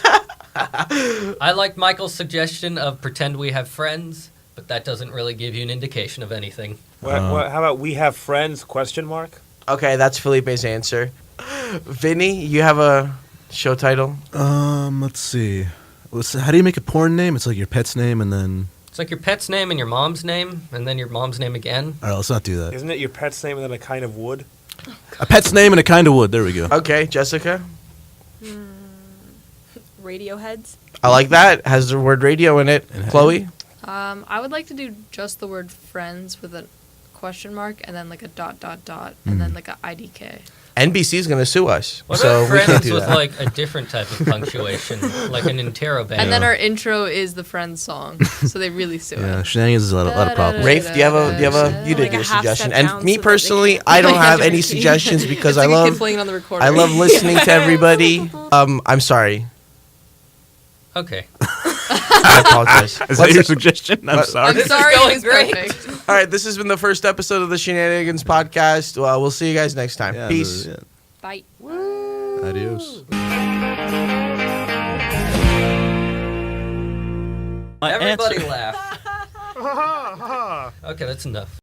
[SPEAKER 1] I like Michael's suggestion of pretend we have friends, but that doesn't really give you an indication of anything.
[SPEAKER 3] How about we have friends? Question mark.
[SPEAKER 2] Okay, that's Felipe's answer. Vinny, you have a show title?
[SPEAKER 7] Let's see. How do you make a porn name? It's like your pet's name and then.
[SPEAKER 1] It's like your pet's name and your mom's name, and then your mom's name again.
[SPEAKER 7] All right, let's not do that.
[SPEAKER 3] Isn't it your pet's name and then a kind of wood?
[SPEAKER 7] A pet's name and a kind of wood. There we go.
[SPEAKER 2] Okay, Jessica.
[SPEAKER 5] Radioheads.
[SPEAKER 2] I like that. Has the word radio in it. Chloe.
[SPEAKER 6] I would like to do just the word friends with a question mark and then like a ... and then like a IDK.
[SPEAKER 2] NBC is going to sue us,
[SPEAKER 1] What
[SPEAKER 2] so
[SPEAKER 1] about
[SPEAKER 2] we can't
[SPEAKER 1] friends
[SPEAKER 2] do
[SPEAKER 1] with
[SPEAKER 2] that.
[SPEAKER 1] like a different type of punctuation, like an interrobang?
[SPEAKER 6] And then our intro is the Friends song, so they really sue
[SPEAKER 7] Yeah,
[SPEAKER 6] us.
[SPEAKER 7] Shenanigans is a lot of problems.
[SPEAKER 2] Rafe, do you have a? You did
[SPEAKER 5] Like a
[SPEAKER 2] your
[SPEAKER 5] half
[SPEAKER 2] suggestion,
[SPEAKER 5] step
[SPEAKER 2] and
[SPEAKER 5] down
[SPEAKER 2] me
[SPEAKER 5] so that they
[SPEAKER 2] personally,
[SPEAKER 5] can't-
[SPEAKER 2] I don't
[SPEAKER 6] Like
[SPEAKER 2] have
[SPEAKER 6] a
[SPEAKER 2] any
[SPEAKER 6] key.
[SPEAKER 2] suggestions because
[SPEAKER 6] It's
[SPEAKER 2] I
[SPEAKER 6] like a kid
[SPEAKER 2] love
[SPEAKER 6] playing on the recorder.
[SPEAKER 2] I love listening to everybody. I'm sorry.
[SPEAKER 1] Okay.
[SPEAKER 2] I apologize.
[SPEAKER 8] Is that your suggestion? I'm
[SPEAKER 2] let-
[SPEAKER 8] sorry.
[SPEAKER 6] I'm
[SPEAKER 1] This is
[SPEAKER 6] sorry,
[SPEAKER 1] going
[SPEAKER 6] it's
[SPEAKER 1] great.
[SPEAKER 6] perfect.
[SPEAKER 2] All right, this has been the first episode of the Shenanigans podcast. We'll see you guys next time.
[SPEAKER 7] Yeah,
[SPEAKER 2] Peace.
[SPEAKER 7] yeah.
[SPEAKER 6] Bye.
[SPEAKER 7] Adios.
[SPEAKER 4] My
[SPEAKER 1] Everybody
[SPEAKER 4] answer.
[SPEAKER 1] laugh. Okay, that's enough.